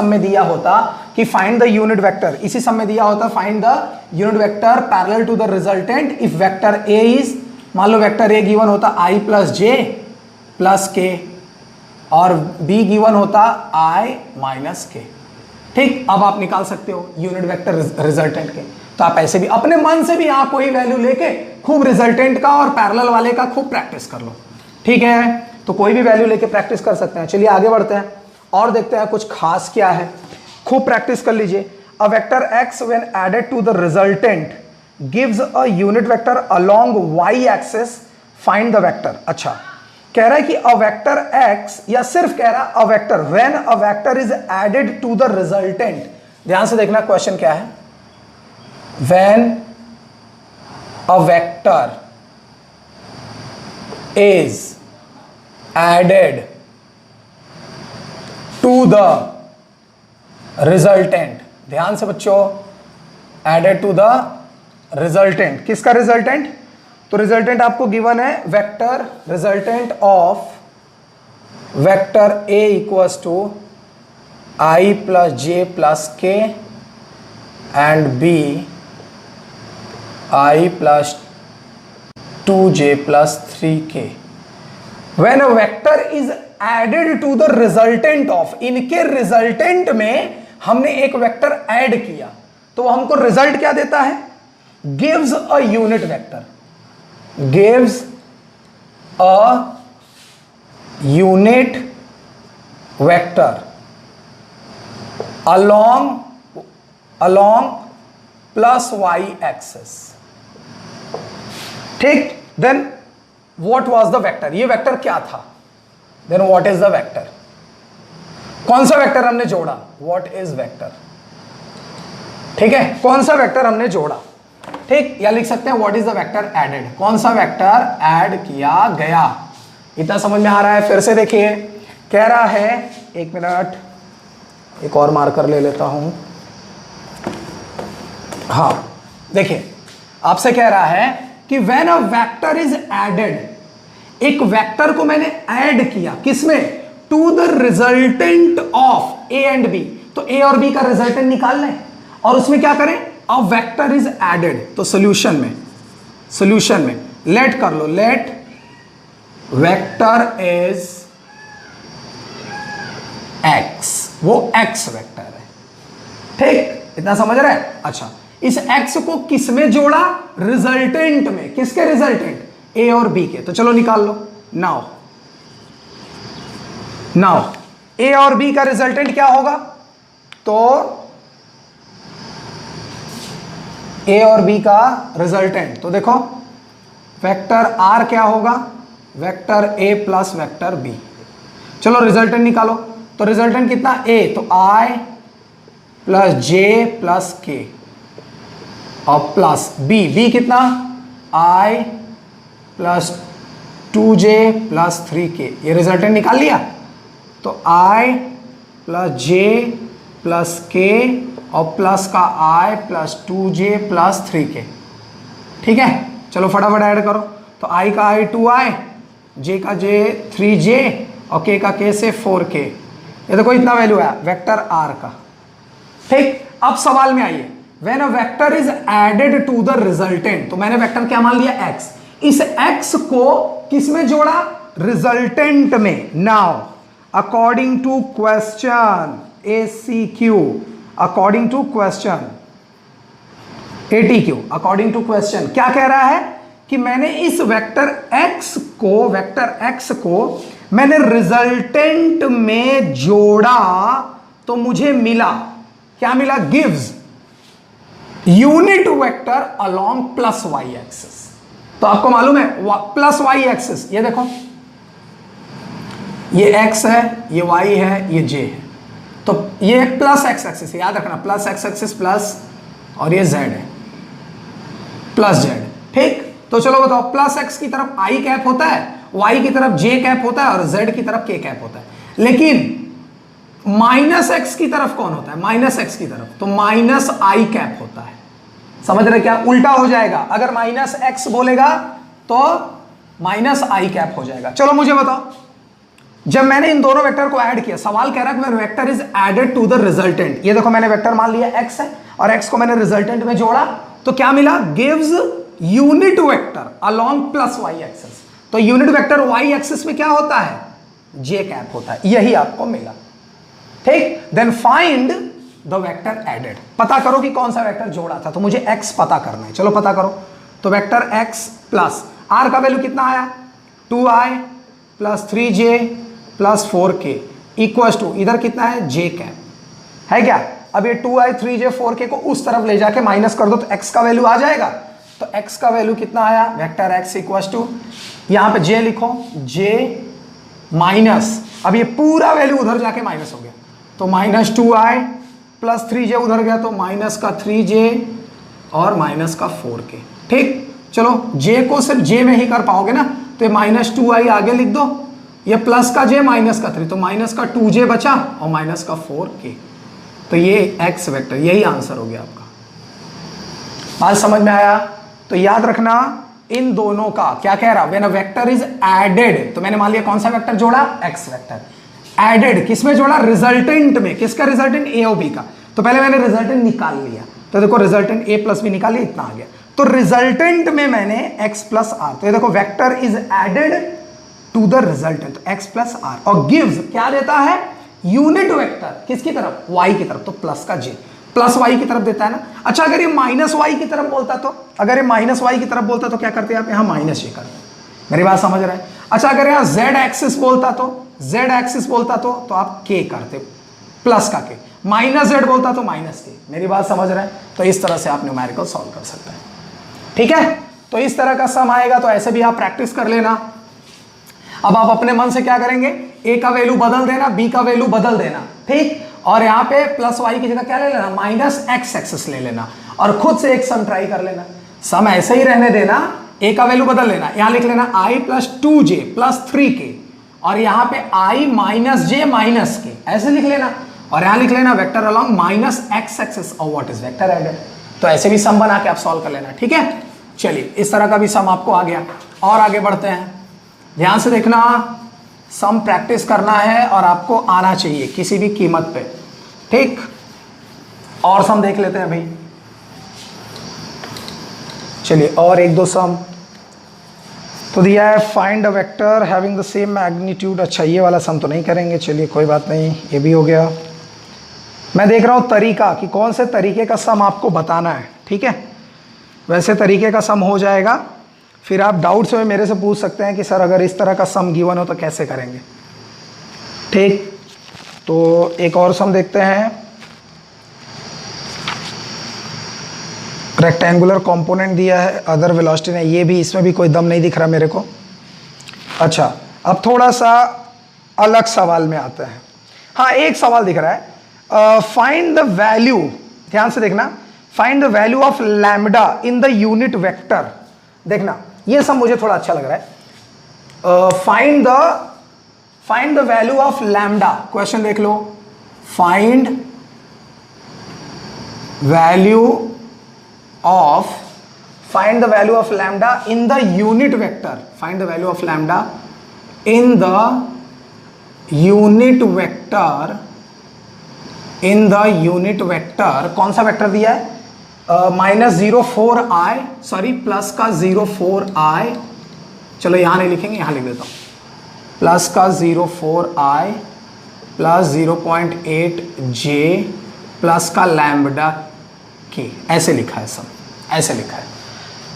में दिया होता कि फाइंड द यूनिट वेक्टर, इसी सम में दिया होता find the unit vector parallel to the resultant if vector A is, मान लो वेक्टर ए गिवन होता i plus J plus K और बी गिवन होता i माइनस के, ठीक। अब आप निकाल सकते हो यूनिट वेक्टर रिजल्टेंट के। तो आप ऐसे भी अपने मन से भी यहाँ कोई वैल्यू लेके खूब रिजल्टेंट का और पैरेलल वाले का खूब प्रैक्टिस कर लो, ठीक है। तो कोई भी वैल्यू लेके प्रैक्टिस कर सकते हैं। चलिए आगे बढ़ते हैं और देखते हैं कुछ खास क्या है, खूब प्रैक्टिस कर लीजिए। A vector x when added to the resultant gives a unit vector along y axis, find the vector. अच्छा कह रहा है कि अ वेक्टर x, या सिर्फ कह रहा a vector when a vector is added to the resultant. ध्यान से देखना क्वेश्चन क्या है, when a vector is added to the resultant. ध्यान से बच्चों, एडेड टू द रिजल्टेंट, किसका रिजल्टेंट? तो रिजल्टेंट आपको गिवन है vector resultant of vector A equals to i plus J plus K and B i plus 2j प्लस 3k। When a vector is added to the resultant of, इनके resultant में हमने एक vector add किया तो हमको result क्या देता है, gives a unit vector, gives a unit vector along plus y axis, ठीक। Then what was the vector, ये वेक्टर क्या था, then what is the vector, कौन सा वेक्टर हमने जोड़ा, व्हाट इज वेक्टर, ठीक है, कौन सा वेक्टर हमने जोड़ा, ठीक। या लिख सकते हैं what is the vector added, कौन सा वेक्टर ऐड किया गया। इतना समझ में आ रहा है? फिर से देखिए, कह रहा है, एक मिनट एक और मार्कर ले लेता हूं। हाँ देखिए, आपसे कह रहा है कि when a vector is added, एक वेक्टर को मैंने ऐड किया किसमें, to the resultant of A and B. तो ए और बी का रिजल्टेंट निकाल लें और उसमें क्या करें, अ वेक्टर इज एडेड। तो सॉल्यूशन में लेट कर लो, लेट वेक्टर इज x, वो x वेक्टर है, ठीक। इतना समझ रहे हैं? अच्छा, इस x को किस में जोड़ा, रिजल्टेंट में। किसके रिजल्टेंट, a और b के। तो चलो निकाल लो। नाउ a और b का रिजल्टेंट क्या होगा, तो a और b का रिजल्टेंट, तो देखो वेक्टर r क्या होगा, vector a plus vector b। चलो रिजल्टेंट निकालो। तो रिजल्टेंट कितना, a, तो i plus j plus k और प्लस b कितना, i प्लस 2j प्लस 3k। ये रिजल्टेंट निकाल लिया। तो i plus j plus k और प्लस का i प्लस 2j प्लस 3k, ठीक है। चलो फटाफट ऐड करो। तो i का i 2i, j का j 3j और k का k से 4k। ये देखो इतना वैल्यू है वेक्टर r का, ठीक। अब सवाल में आइए, when a vector is added to the resultant, तो मैंने वेक्टर क्या मान लिया, x। इस x को किस में जोड़ा, रिजल्टेंट में। Now according to question ACQ, according to question ATQ, according to question क्या कह रहा है कि मैंने इस वेक्टर x को मैंने रिजल्टेंट में जोड़ा तो मुझे मिला क्या मिला, gives unit vector along plus Y axis. तो आपको मालूम है प्लस वाई एक्सिस, ये देखो ये x है, ये y है, ये j है, तो ये प्लस x एक्सिस, याद रखना प्लस x एक्सिस प्लस, और ये z है प्लस z, ठीक। तो चलो बताओ, प्लस x की तरफ i कैप होता है, y की तरफ j कैप होता है और z की तरफ k कैप होता है, लेकिन माइनस x की तरफ कौन होता है, माइनस x की तरफ तो माइनस i कैप होता है। समझ रहे क्या, उल्टा हो जाएगा, अगर माइनस x बोलेगा तो माइनस i कैप हो जाएगा। चलो मुझे बताओ, जब मैंने इन दोनों वेक्टर को ऐड किया, सवाल कह रहा है कि vector is added to the resultant, ये देखो मैंने वेक्टर मान लिया x है और x को मैंने रिजल्टेंट में जोड़ा, तो क्या मिला, gives unit vector along plus y axis. तो यूनिट वेक्टर y एक्सिस में क्या होता है, j कैप होता है, यही आपको मिला, ठीक। Then find the vector added, पता करो कि कौन सा वेक्टर जोड़ा था, तो मुझे x पता करना है, चलो पता करो। तो वेक्टर x प्लस r का वैल्यू कितना आया, 2i plus 3j plus 4k equals to, इधर कितना है, j कैप है क्या। अब ये 2i 3j 4k को उस तरफ ले जाके माइनस कर दो तो x का वैल्यू आ जाएगा, तो x का वैल्यू कितना आया, वेक्टर x इक्वल्स टू, यहां पे j लिखो, j माइनस, अब ये पूरा वैल्यू उधर जाके माइनस हो गया, तो माइनस 2i प्लस 3j उधर गया तो माइनस का 3j और माइनस का 4k, ठीक। चलो j को सिर्फ j में ही कर पाओगे ना, तो ये माइनस 2i आगे लिख दो, ये प्लस का j माइनस का 3, तो माइनस का 2j बचा और माइनस का 4k, तो ये x वेक्टर, यही आंसर हो गया आपका। बात समझ में आया, तो याद रखना इन दोनों का क्या कह रहा, when a vector is added, तो मैंने मान लिया कौन सा वेक्टर जोड़ा, x वेक्टर, एडेड किसमें जोड़ा, रिजल्टेंट में, किसका रिजल्टेंट, a और b का, तो पहले मैंने रिजल्टेंट निकाल लिया, तो देखो रिजल्टेंट a प्लस बी निकाल लिया, इतना आ गया, तो रिजल्टेंट में मैंने x प्लस आर, तो ये देखो vector is added to the resultant, तो x प्लस आर, और गिव्स क्या देता है, यूनिट वेक्टर किसकी तरफ, y की तरफ, तो प्लस का j प्लस y की तरफ देता है ना। अच्छा अगर ये माइनस y की तरफ बोलता, तो अगर ये माइनस y की तरफ बोलता तो क्या करते आप, यहाँ माइनस j करते, मेरी बात समझ रहे हैं। अच्छा अगर यहाँ z एक्सिस बोलता, तो z एक्सिस बोलता तो आप k करते, प्लस का k, माइनस z बोलता तो माइनस k, मेरी बात समझ रहे हैं। तो इस तरह से आप न्यूमेरिकल सॉल्व कर सकते हैं, ठीक है। तो इस तरह का सम आएगा, तो ऐसे भी आप प्रैक्टिस कर लेना। अब आप अपने मन से क्या करेंगे, a का वैल्यू बदल देना, b का वैल्यू बदल देना, ठीक, और यहाँ पे प्लस y की जगह क्या ले लेना, माइनस x एक्सिस ले लेना, और खुद से एक सम ट्राई कर लेना। सम ऐसे ही रहने देना, a का वैल्यू बदल लेना, यहाँ लिख लेना i प्लस 2j प्लस 3k, और यहाँ पे i minus j minus k, ऐसे लिख लेना, और यहाँ लिख लेना vector along minus x axis, और व्हाट इज वेक्टर एडेड। तो ऐसे भी सम बना के आप सॉल्व कर लेना, ठीक है। चलिए इस तरह का भी सम आपको आ गया, और आगे बढ़ते हैं। ध्यान से देखना, सम प्रैक्टिस करना है और आपको आना चाहिए किसी भी कीमत पे, ठीक। और सम देख लेते हैं भाई, चलिए और एक दो सम तो दिया है, find a vector having the same magnitude. अच्छा ये वाला सम तो नहीं करेंगे, चलिए कोई बात नहीं, ये भी हो गया। मैं देख रहा हूँ तरीका कि कौन से तरीके का सम आपको बताना है, ठीक है। वैसे तरीके का सम हो जाएगा, फिर आप डाउट्स में मेरे से पूछ सकते हैं कि सर अगर इस तरह का सम गिवन हो तो कैसे करेंगे, ठीक। तो एक और सम देखते हैं, रेक्टेंगुलर कंपोनेंट दिया है, अदर वेलोसिटी है, ये भी, इसमें भी कोई दम नहीं दिख रहा मेरे को। अच्छा अब थोड़ा सा अलग सवाल में आते हैं। हाँ एक सवाल दिख रहा है, फाइंड द वैल्यू, ध्यान से देखना, find the value of lambda in the unit vector. देखना ये सब मुझे थोड़ा अच्छा लग रहा है। Find the value of lambda, question देख लो, find value of lambda in the unit vector, find the value of lambda in the unit vector, in the unit vector, कौन सा वेक्टर दिया है, माइनस 0,4i, सॉरी प्लस का 0,4i, चलो यहां नहीं लिखेंगे, यहां लिख देता हूं, प्लस का 0,4i प्लस 0.8j प्लस का लैम्बडा के, ऐसे लिखा है सब, ऐसे लिखा है।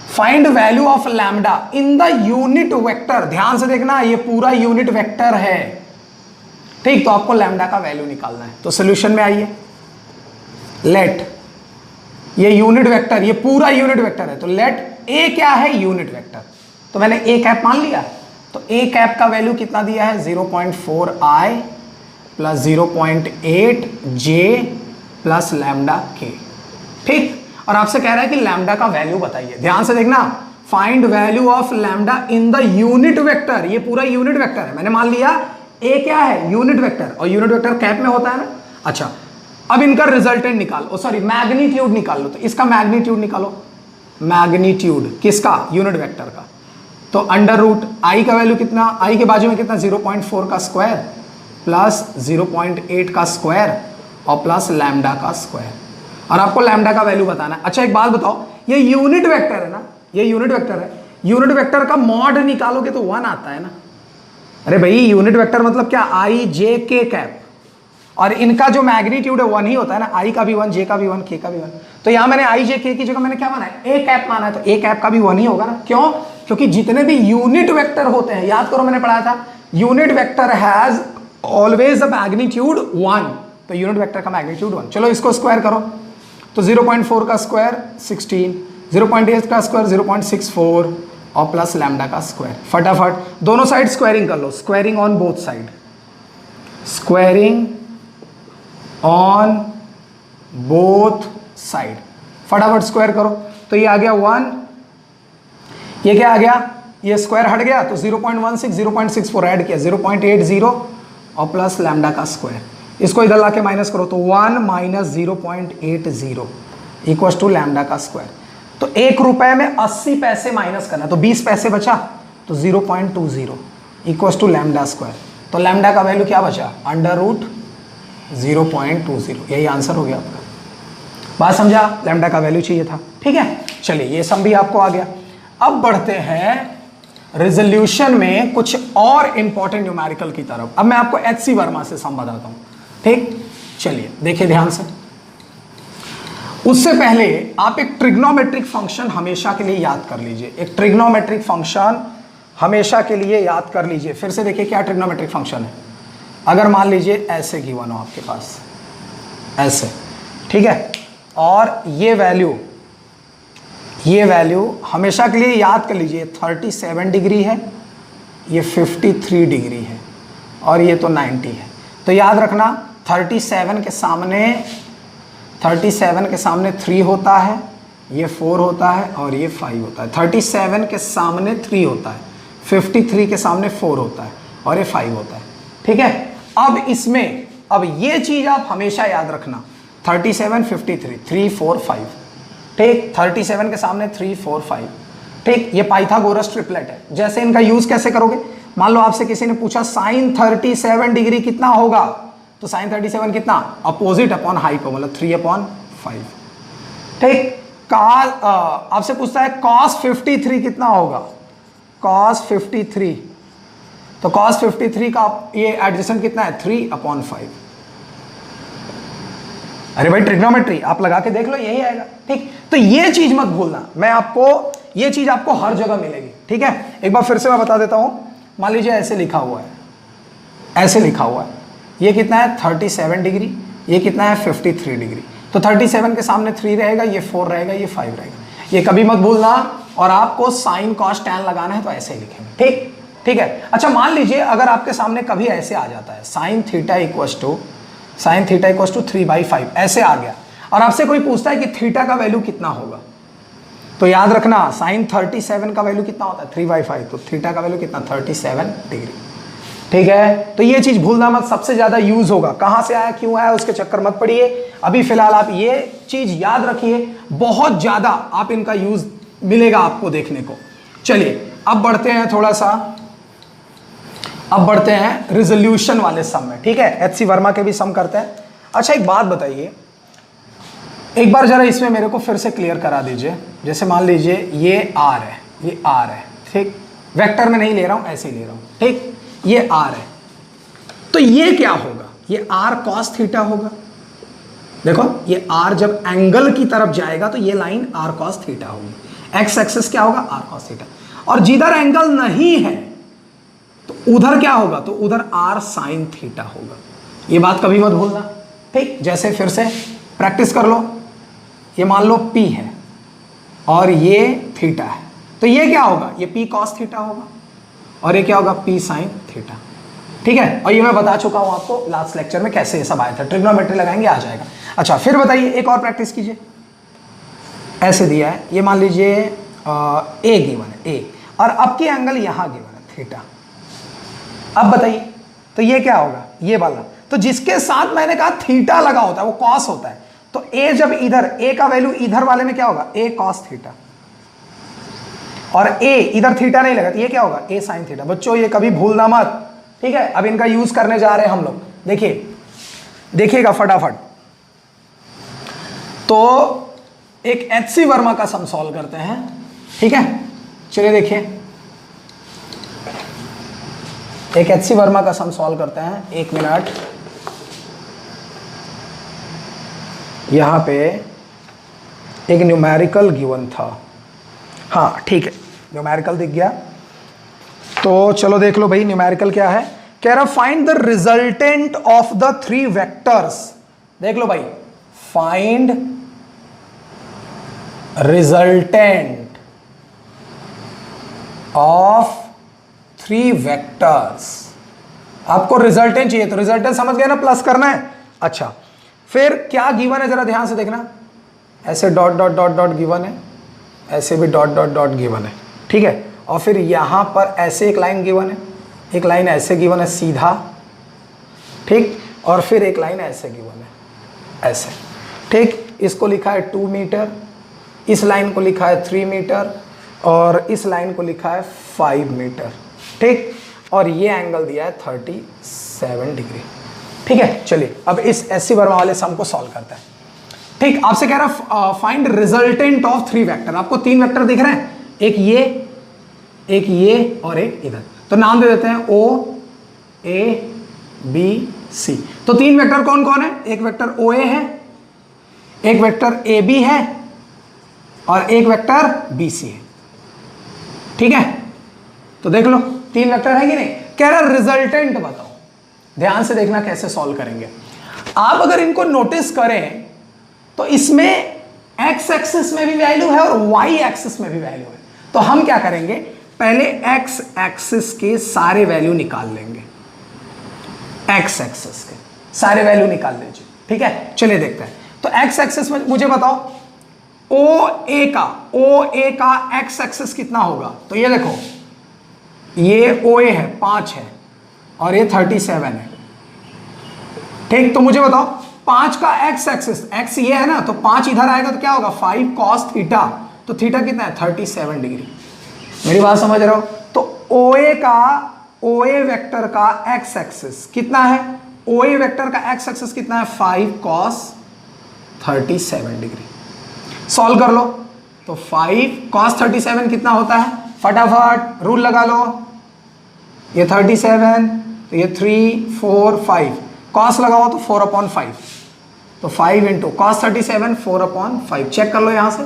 Find value of lambda in the unit vector, ध्यान से देखना ये पूरा यूनिट वेक्टर है, ठीक। तो आपको लैम्बडा का वैल्यू निकालना है, तो सोल्यूशन में आइए। लेट, ये यूनिट वेक्टर, ये पूरा यूनिट वेक्टर है, तो लेट ए क्या है, यूनिट वेक्टर। तो मैंने ए कैप मान लिया, तो ए कैप का वैल्यू कितना दिया है 0.4 i plus 0.8 j plus lambda के। ठीक, और आपसे कह रहा है कि लैम्डा का वैल्यू बताइए। ध्यान से देखना, find value of lambda in the unit vector. ये पूरा यूनिट वेक्टर है, मैंने मान लिया ए क्या है, यूनिट वेक्टर, और यूनिट वेक्टर कैप में होता है ना। अच्छा, अब इनका रिजल्टेंट निकालो, सॉरी मैग्नीट्यूड निकाल लो। तो इसका मैग्नीट्यूड निकालो, मैग्नीट्यूड किसका, यूनिट वेक्टर का। तो अंडर रूट आई का वैल्यू कितना, आई के बाजू में कितना 0.4 का स्क्वायर प्लस 0.8 का स्क्वायर और प्लस लैम्डा का स्क्वायर, और आपको लैम्डा का वैल्यू बताना है। अच्छा एक बात बताओ, ये यूनिट वेक्टर है ना, ये यूनिट वेक्टर है, यूनिट वेक्टर का मॉड निकालोगे तो 1 आता है ना। अरे भाई यूनिट वेक्टर मतलब क्या, आई जे के कैप, और इनका जो मैग्नीट्यूड है 1 ही होता है ना, आई का भी 1, जे का भी 1, के का भी 1। तो यहां मैंने आई जे के की जगह मैंने क्या माना है, ए कैप माना है, तो ए कैप का भी 1 ही होगा ना। क्यों, क्योंकि जितने भी यूनिट वेक्टर होते हैं, याद करो मैंने पढ़ाया था, unit vector has always the magnitude 1, तो यूनिट वेक्टर का मैग्नीट्यूड 1। चलो इसको स्क्वायर करो, तो 0.4 का स्क्वायर 16, 0.8 का स्क्वायर 0.64 और प्लस लैम्डा का स्क्वायर। फटाफट दोनों साइड स्क्वायरिंग कर लो, squaring on both side, squaring on both side, फटाफट स्क्वायर करो। तो ये आ गया 1, ये क्या आ गया, ये स्क्वायर हट गया, तो 0.16 0.64 ऐड किया 0.80 और प्लस लैम्डा का स्क्वायर। इसको इधर लाके माइनस करो, तो 1 माइनस 0.80 इक्वल्स टू लैम्डा का स्क्वायर। तो 1 रुपए में 80 पैसे माइनस करना, तो 20 पैसे बचा, तो 0.20 इक्वल्स टू लैम्डा स्क्वायर। तो लैम्डा का वैल्यू क्या बचा, अंडर रूट 0.20। यही आंसर हो गया आपका। बात समझा, लैम्डा का वैल्यू चाहिए था। ठीक है, चलिए ये सम भी आपको आ गया। अब बढ़ते हैं रेजोल्यूशन में कुछ और इंपॉर्टेंट न्यूमेरिकल की तरफ। अब मैं आपको एच सी वर्मा से सम बताता हूं। ठीक, चलिए देखिए ध्यान से। उससे पहले आप एक ट्रिग्नोमेट्रिक फंक्शन हमेशा के लिए याद कर लीजिए, एक ट्रिग्नोमेट्रिक फंक्शन हमेशा के लिए याद कर लीजिए। फिर से देखिए क्या ट्रिग्नोमेट्रिक फंक्शन है। अगर मान लीजिए ऐसे गिवन हो आपके पास, ऐसे, ठीक है, और ये वैल्यू हमेशा के लिए याद कर लीजिए, 37 डिग्री है, ये 53 डिग्री है, और ये तो 90 है। तो याद रखना 37 के सामने 3 होता है, ये 4 होता है और ये 5 होता है। 37 के सामने 3 होता है, 53 के सामने 4 होता है और ये 5 होता है। ठीक है, अब इसमें अब ये चीज आप हमेशा याद रखना, 37 53 3 4 5। ठीक, 37 के सामने 3 4 5। ठीक, ये पाइथागोरस ट्रिपलेट है। जैसे इनका यूज कैसे करोगे, मान लो आपसे किसी ने पूछा साइन 37 डिग्री कितना होगा, तो साइन 37 कितना, अपोजिट अपॉन हाइपो, मतलब 3/5। ठीक, आपसे पूछता है cos 53 कितना होगा, cos 53, तो cos 53 का ये एडजेसेंट कितना है 3/5। अरे भाई ट्रिग्नोमेट्री आप लगा के देख लो, यही आएगा। ठीक, तो ये चीज मत भूलना, मैं आपको ये चीज आपको हर जगह मिलेगी। ठीक है, एक बार फिर से मैं बता देता हूं। मान लीजिए ऐसे लिखा हुआ है, ऐसे लिखा हुआ है, ये कितना है 37 डिग्री, ये कितना है 53 डिग्री। तो 37 के सामने 3 रहेगा, ये 4 रहेगा, ये 5 रहेगा, ये कभी मत भूलना। और आपको साइन कॉस टैन लगाना है तो ऐसे ही लिखेंगे। ठीक, ठीक है। अच्छा मान लीजिए अगर आपके सामने कभी ऐसे आ जाता है, साइन थीटा इक्वल्स टू 3/5 ऐसे आ गया, और आपसे कोई पूछता है कि थीटा का वैल्यू कितना होगा, तो याद रखना साइन 37 का वैल्यू कितना होता है 3/5, तो थीटा का वैल्यू कितना 37 डिग्री। ठीक है, तो ये चीज भूलना मत, सबसे ज्यादा यूज होगा। कहां से आया, क्यों आया, उसके चक्कर मत पड़िए। अभी फिलहाल आप ये चीज याद रखिए, बहुत ज्यादा आप इनका यूज मिलेगा आपको देखने को। चलिए अब बढ़ते हैं थोड़ा सा, अब बढ़ते हैं रिजोल्यूशन वाले सम में। ठीक है, एच सी वर्मा के भी सम करते हैं। अच्छा एक बात बताइए, एक बार जरा इसमें मेरे को फिर से क्लियर करा दीजिए। जैसे मान लीजिए ये आर है, ये आर है, ठीक, वेक्टर में नहीं ले रहा हूं, ऐसे ही ले रहा हूं। ठीक, ये आर है, तो ये क्या होगा, ये आर कॉस थीटा होगा। देखो ये आर जब एंगल की तरफ जाएगा तो ये लाइन आर कॉस थीटा होगी। एक्स एक्सिस क्या होगा, आर कॉस थीटा। और जिधर एंगल नहीं है तो उधर क्या होगा, तो उधर आर साइन थीटा होगा। ये बात कभी मत भूलना। ठीक, जैसे फिर से प्रैक्टिस कर लो। ये मान लो P है और ये थीटा है, तो ये क्या होगा, ये P cos थीटा होगा और ये क्या होगा, P sin थीटा। ठीक है, और ये मैं बता चुका हूं आपको लास्ट लेक्चर में कैसे ये सब आया था, ट्रिग्नोमेट्री लगाएंगे आ जाएगा। अच्छा फिर बताइए, एक और प्रैक्टिस कीजिए। ऐसे दिया है, ये मान लीजिए A गिवन है, A, और अब की एंगल यहां गिवन है थीटा। अब बताइए तो ये क्या होगा, ये वाला, तो जिसके साथ मैंने कहा थीटा लगा होता है वो कॉस होता है, तो A जब इधर, A का वैल्यू इधर वाले में क्या होगा, A cos थीटा, और A इधर थीटा नहीं लगा तो ये क्या होगा, A sin थीटा। बच्चों ये कभी भूलना मत, ठीक है। अब इनका यूज करने जा रहे हैं हम लोग, देखिए देखिएगा फटाफट। तो एक HC वर्मा का सम सॉल्व करते हैं, ठीक है। चलिए देखिए, एक HC वर्मा का सम सॉल्व करते हैं, 1 मिनट। यहां पे एक न्यूमेरिकल गिवन था, हाँ ठीक है, न्यूमेरिकल दिख गया। तो चलो देख लो भाई, न्यूमेरिकल क्या है, कह रहा find the resultant of the 3 vectors. देख लो भाई, फाइंड रिजल्टेंट ऑफ 3 वेक्टर्स। आपको रिजल्टेंट चाहिए, तो रिजल्टेंट समझ गए ना, प्लस करना है। अच्छा फिर क्या गिवन है, जरा ध्यान से देखना, ऐसे dot dot dot dot given है, ऐसे भी डॉट डॉट डॉट गिवन है, ठीक है। और फिर यहां पर ऐसे एक लाइन गिवन है, एक लाइन ऐसे गिवन है सीधा, ठीक, और फिर एक लाइन ऐसे गिवन है, ऐसे, ठीक। इसको लिखा है 2 मीटर, इस लाइन को लिखा है 3 मीटर, और इस लाइन को लिखा है 5 मीटर, ठीक। और ये एंगल दिया है 37 डिग्री, ठीक है। चलिए अब इस SC वर्मा वाले सम को सॉल्व करते हैं, ठीक। आपसे कह रहा फाइंड रिजल्टेंट ऑफ 3 वेक्टर। आपको 3 वेक्टर दिख रहे हैं, एक ये और एक इधर, तो नाम दे देते हैं O A B C। तो 3 वेक्टर कौन कौन है, एक वेक्टर OA है, एक वेक्टर AB है, और एक वेक्टर BC है, ठीक है। तो देख लो 3 वेक्टर है कि नहीं, कह रहा रिजल्टेंट बताओ। ध्यान से देखना कैसे सॉल्व करेंगे। आप अगर इनको नोटिस करें तो इसमें x एक्सिस में भी वैल्यू है और y एक्सिस में भी वैल्यू है। तो हम क्या करेंगे, पहले x एक्सिस के सारे वैल्यू निकाल लेंगे, x एक्सिस के सारे वैल्यू निकाल लीजिए, ठीक है। चलिए देखते हैं। तो x एक्सिस में मुझे बताओ OA का x एक्सिस कितना होगा। तो ये देखो, ये OA है 5 है और ये 37 है, ठीक। तो मुझे बताओ 5 का x एक्सिस, x ये है ना, तो 5 इधर आएगा तो क्या होगा, 5 cos थीटा, तो थीटा कितना है 37 डिग्री। मेरी बात समझ रहे हो। तो OA वेक्टर का x एक्सिस कितना है, OA वेक्टर का x एक्सिस कितना है, 5 cos 37 डिग्री। सॉल्व कर लो, तो 5 cos 37 कितना होता है, फटाफट रूल लगा लो। ये 37, तो ये 3 4 5, cos लगाओ तो 4/5, तो 5 इंटू cos 37 4/5, चेक कर लो यहां से,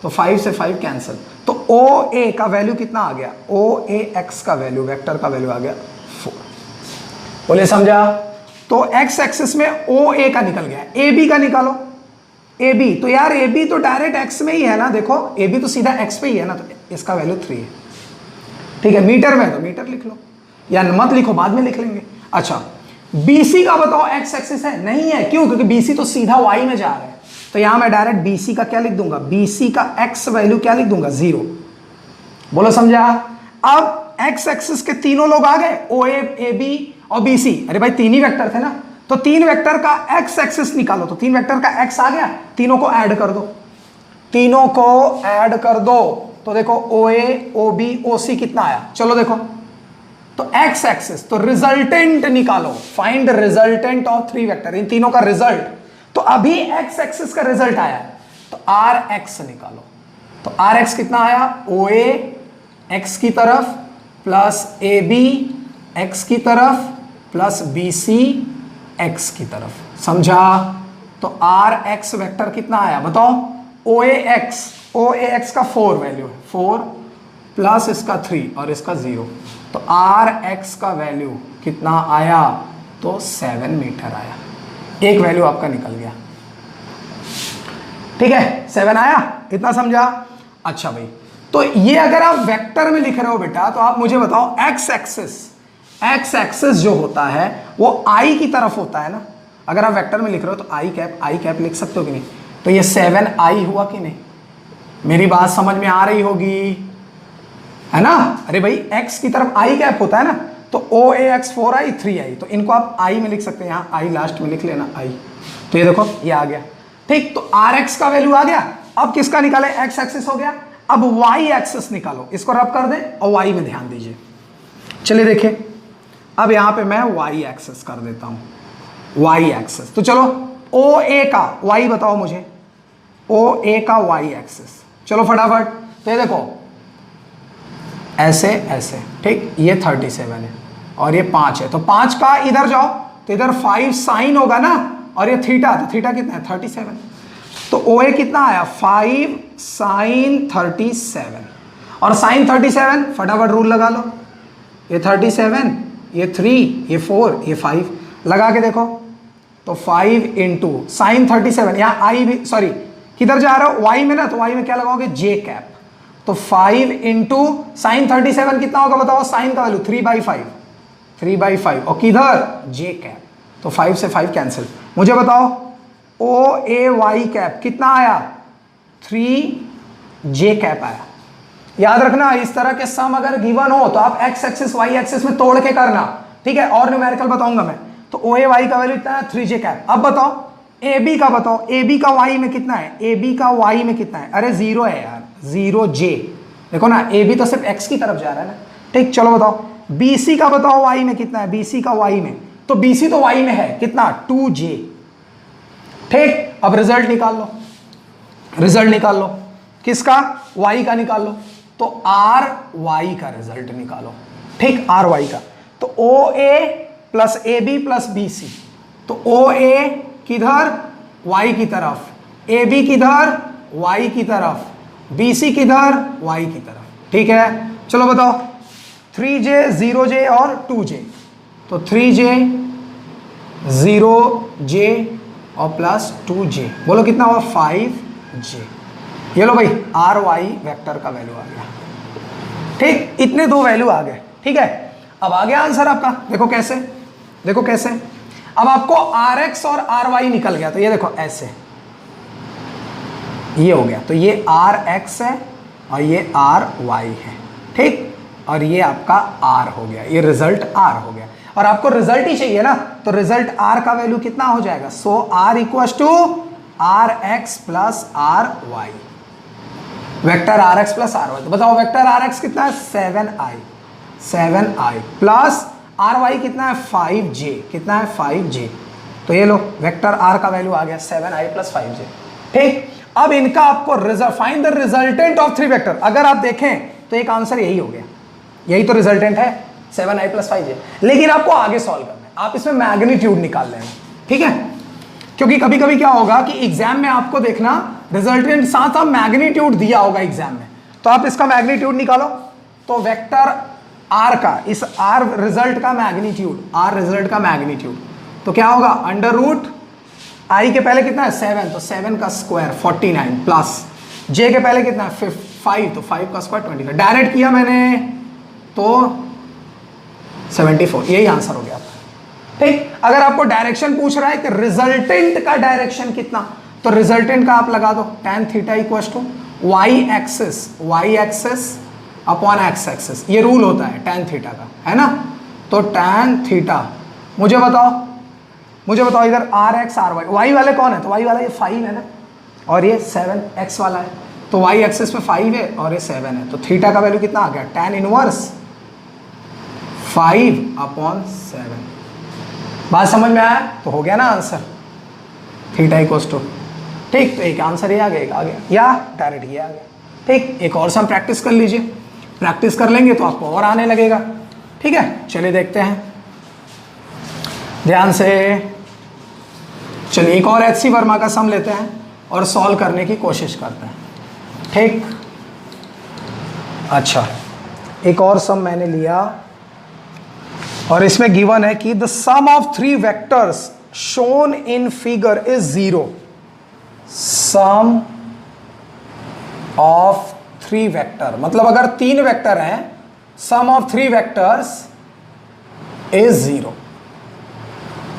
तो 5 से 5 कैंसिल। तो OA का वैल्यू कितना आ गया, OAX का वैल्यू, वेक्टर का वैल्यू आ गया 4। बोले समझा। तो x एक्सिस में OA का निकल गया, AB का निकालो, AB, तो यार AB तो डायरेक्ट x में ही है ना, देखो AB तो सीधा x पे ही है ना, तो इसका वैल्यू 3 है, ठीक है। मीटर में तो मीटर लिख लो, या मत लिखो, बाद में लिख लेंगे। अच्छा BC का बताओ x एक्सिस है, नहीं है, क्यों, क्योंकि BC तो सीधा y में जा रहा है, तो यहां मैं डायरेक्ट BC का क्या लिख दूंगा, BC का x वैल्यू क्या लिख दूंगा, 0। बोलो समझा। अब x एक्सिस के तीनों लोग आ गए, OA AB और BC, अरे भाई 3 ही वेक्टर थे ना, तो 3 वेक्टर का x एक्सिस निकालो, तो 3 वेक्टर का x आ गया, तीनों को ऐड कर दो, तीनों को ऐड कर दो, तो देखो OA OB OC कितना आया, चलो देखो। तो x एक्सिस, तो रिजल्टेंट निकालो, फाइंड रिजल्टेंट ऑफ 3 वेक्टर, इन तीनों का रिजल्ट। तो अभी x एक्सिस का रिजल्ट आया, तो Rx निकालो, तो Rx कितना आया, OA x की तरफ प्लस AB x की तरफ प्लस BC x की तरफ, समझा। तो Rx वेक्टर कितना आया बताओ, OAX का 4 वैल्यू है, 4 प्लस इसका 3 और इसका 0, तो Rx का वैल्यू कितना आया, तो 7 मीटर आया। एक वैल्यू आपका निकल गया, ठीक है, 7 आया, इतना समझा? अच्छा भाई, तो ये अगर आप वेक्टर में लिख रहे हो बेटा, तो आप मुझे बताओ एक्स एक्सिस जो होता है वो आई की तरफ होता है ना। अगर आप वेक्टर में लिख रहे हो तो आई कैप लिख सकते हो कि नहीं? तो ये 7i हुआ कि नहीं? मेरी बात समझ में आ रही होगी, है ना? अरे भाई x की तरफ i कैप होता है ना, तो OAX 4i 3i, तो इनको आप i में लिख सकते हैं, यहाँ i लास्ट में लिख लेना i। तो ये देखो ये आ गया, ठीक। तो Rx का वैल्यू आ गया। अब किसका निकाले? x एक्सिस हो गया। अब y एक्सिस निकालो, इसको रब कर दें और y में ध्यान दीजिए। चलिए देखिए, अब यहां पे मैं y एक्सिस कर देता हूं, y एक्सिस। तो चलो OA का y बताओ मुझे, OA का y एक्सिस, चलो फटाफट। तो ये देखो ऐसे ऐसे, ठीक, ये 37 है और ये 5 है, तो 5 का इधर जाओ तो इधर 5 साइन होगा ना, और ये थीटा, तो थीटा कितना है? 37। तो OA कितना आया? 5 साइन 37, और साइन 37 फटाफट रूल लगा लो, ये 37, ये 3, ये 4, ये 5, लगा के देखो। तो 5 इंटू साइन 37, यहाँ आई भी, सॉरी किधर जा रहा हो? y में ना, तो y में क्या लगाओगे? j cap. तो 5 इंटू साइन 37 कितना होगा बताओ? साइन का वैल्यू 3/5, और किधर? j cap. तो 5 से 5 कैंसिल। मुझे बताओ OAY कैप कितना आया? 3j कैप आया। याद रखना, इस तरह के सम अगर गिवन हो तो आप x एक्सिस y एक्सिस में तोड़ के करना, ठीक है? और न्यूमेरिकल बताऊंगा मैं। तो OAY का वैल्यू इतना है 3j कैप। अब बताओ AB का बताओ, AB का y में कितना है? AB का y में कितना है? अरे 0 है यार, 0j। देखो ना, AB तो सिर्फ x की तरफ जा रहा है ना, ठीक। चलो बताओ BC का बताओ y में कितना है? BC का y में, तो BC तो y में है कितना? 2j, ठीक। अब रिजल्ट निकाल लो, रिजल्ट निकाल लो किसका? y का निकाल लो। तो RY का रिजल्ट निकालो, ठीक, RY का। तो OA plus AB plus BC, तो OA किधर? Y की तरफ, AB किधर? Y की तरफ, BC किधर? Y की तरफ, ठीक है। चलो बताओ 3j 0j और 2j, तो 3j 0j और प्लस 2j, बोलो कितना हुआ? 5j। ये लो भाई RY वेक्टर का वैल्यू आ गया, ठीक। इतने दो वैल्यू आ गए, ठीक है। अब आ गया आंसर आपका, देखो कैसे, देखो कैसे। अब आपको Rx और Ry निकल गया, तो ये देखो ऐसे, ये हो गया। तो ये Rx है और ये Ry है, ठीक, और ये आपका R हो गया, ये रिजल्ट R हो गया। और आपको रिजल्ट ही चाहिए ना, तो रिजल्ट R का वैल्यू कितना हो जाएगा? So R equals to Rx plus Ry, vector Rx plus Ry। तो बताओ वेक्टर Rx कितना है? 7i प्लस Ry कितना है? 5j, कितना है? 5j। तो ये लो वेक्टर R का वैल्यू आ गया 7i प्लस 5j, ठीक। अब इनका आपको find the resultant of 3 vector. अगर आप देखें तो एक आंसर यही हो गया, यही तो रिजल्टेंट है 7i प्लस 5j। लेकिन आपको आगे सॉल्व करना है, आप इसमें मैग्नीट्यूड निकाल लेना, ठीक है। क्योंकि कभी कभी क्या होगा कि एग्जाम में आपको देखना रिजल्टेंट साथ साथ मैग्नीट्यूड दिया होगा एग्जाम में, तो आप इसका मैग्नीट्यूड निकालो। तो वेक्टर R का, इस R रिजल्ट का मैग्नीट्यूड, R रिजल्ट का मैग्नीट्यूड तो क्या होगा? अंडर रूट I के पहले कितना है? 7, तो 7 का स्क्वायर 49 प्लस J के पहले कितना है? 5, तो 5 का स्क्वायर 25। डायरेक्ट किया मैंने तो 74, यही आंसर हो गया, ठीक। अगर आपको डायरेक्शन पूछ रहा है कि रिजल्टेंट का डायरेक्शन कितना, तो रिजल्टेंट का आप लगा दो tan theta equals to y axis upon x axis, ये रूल होता है tan थीटा का, है ना। तो tan थीटा, मुझे बताओ इधर Rx Ry, y वाले कौन है? तो y वाला ये 5 है ना, और ये 7 x वाला है, तो y एक्सिस में 5 है और ये 7 है, तो थीटा का वैल्यू कितना आ गया? tan inverse 5 upon 7। बात समझ में आया? तो हो गया ना आंसर, थीटा इक्वल्स टू, ठीक। तो एक आंसर ये आ गया, एक आ गया, या डायरेक्ट ये आ गया, ठीक। एक और सम प्रैक्टिस कर लीजिए, प्रैक्टिस कर लेंगे तो आपको और आने लगेगा, ठीक है। चलिए देखते हैं ध्यान से। चलिए एक और HC वर्मा का सम लेते हैं और सॉल्व करने की कोशिश करते हैं, ठीक। अच्छा, एक और सम मैंने लिया और इसमें गिवन है कि the sum of 3 vectors shown in figure is 0। Sum of 3 vector, मतलब अगर 3 वेक्टर हैं, सम ऑफ 3 वेक्टर्स इज 0।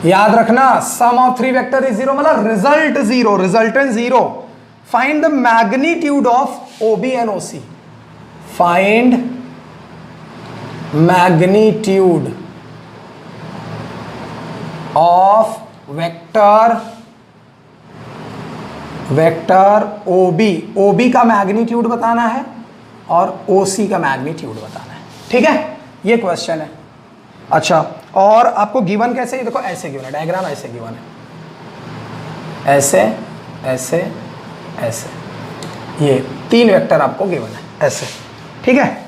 याद रखना, सम ऑफ 3 वेक्टर इज 0 मतलब result 0, resultant 0। Find the magnitude of OB and OC. Find magnitude of vector OB, OB का magnitude बताना है और ओसी का मैग्नीट्यूड बताना है। ठीक है, ये क्वेश्चन है। अच्छा, और आपको गिवन कैसे, देखो ऐसे गिवन है, डायग्राम ऐसे गिवन है, ऐसे ऐसे ऐसे, ये 3 वेक्टर आपको गिवन है ऐसे। ठीक है,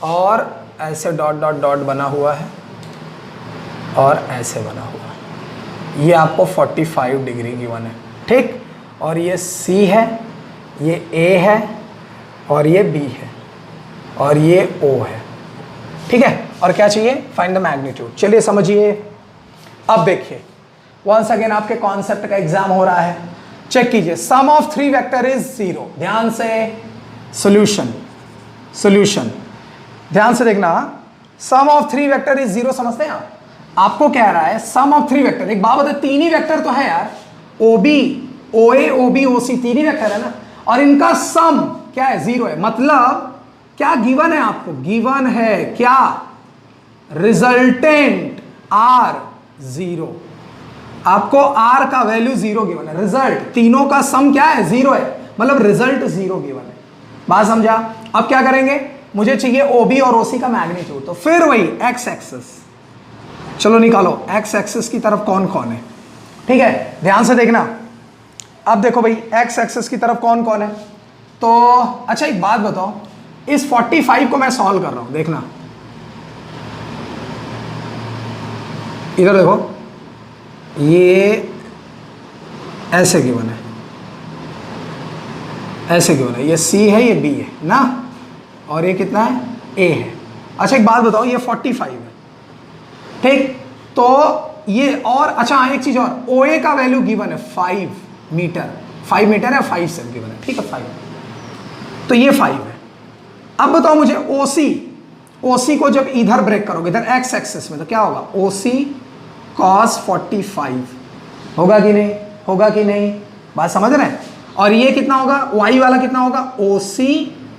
और ऐसे डॉट डॉट डॉट बना हुआ है और ऐसे बना हुआ है, ये आपको 45 डिग्री गिवन है। ठीक, और ये C है, ये A है और ये B है और ये O है। ठीक है, और क्या चाहिए, फाइंड द मैग्नीट्यूड। चलिए समझिए। अब देखिए, वंस अगेन आपके कॉन्सेप्ट का एग्जाम हो रहा है, चेक कीजिए। सम ऑफ 3 वेक्टर इज 0। ध्यान से सॉल्यूशन, सॉल्यूशन ध्यान से देखना। सम ऑफ 3 वेक्टर इज 0 समझते हैं आप? आपको कह रहा है सम ऑफ 3 वेक्टर, एक बात बता, 3 ही वेक्टर तो है यार, OB OA OB OC 3 ही वेक्टर है ना, और इनका सम क्या है, 0 है। मतलब क्या गिवन है आपको, गिवन है क्या, रिजल्टेंट R 0। आपको R का वैल्यू 0 गिवन है, रिजल्ट तीनों का सम क्या है, 0 है, मतलब रिजल्ट 0 गिवन है। बात समझा? अब क्या करेंगे, मुझे चाहिए OB और OC का मैग्नीट्यूड, तो फिर वही x एक्सिस, चलो निकालो x एक्सिस की तरफ कौन कौन है। ठीक है, ध्यान से देखना। अब देखो भाई, x एक्सिस की तरफ कौन कौन है, तो अच्छा एक बात बताओ, इस 45 को मैं सॉल्व कर रहा हूं, देखना इधर देखो, ये ऐसे गिवन है, ऐसे गिवन है, ये C है, ये B है ना, और ये कितना है, A है। अच्छा एक बात बताओ, ये 45 है। ठीक, तो ये, और अच्छा एक चीज और, OA का वैल्यू गिवन है 5 मीटर, 5 मीटर है, 5 सेंट गिवन है। ठीक है, 5, तो ये 5 है। अब बताओ मुझे OC को जब इधर ब्रेक करोगे, इधर x एक्सिस में, तो क्या होगा, OC cos 45 होगा कि नहीं, होगा कि नहीं, बात समझ रहे हैं? और ये कितना होगा, y वाला कितना होगा, OC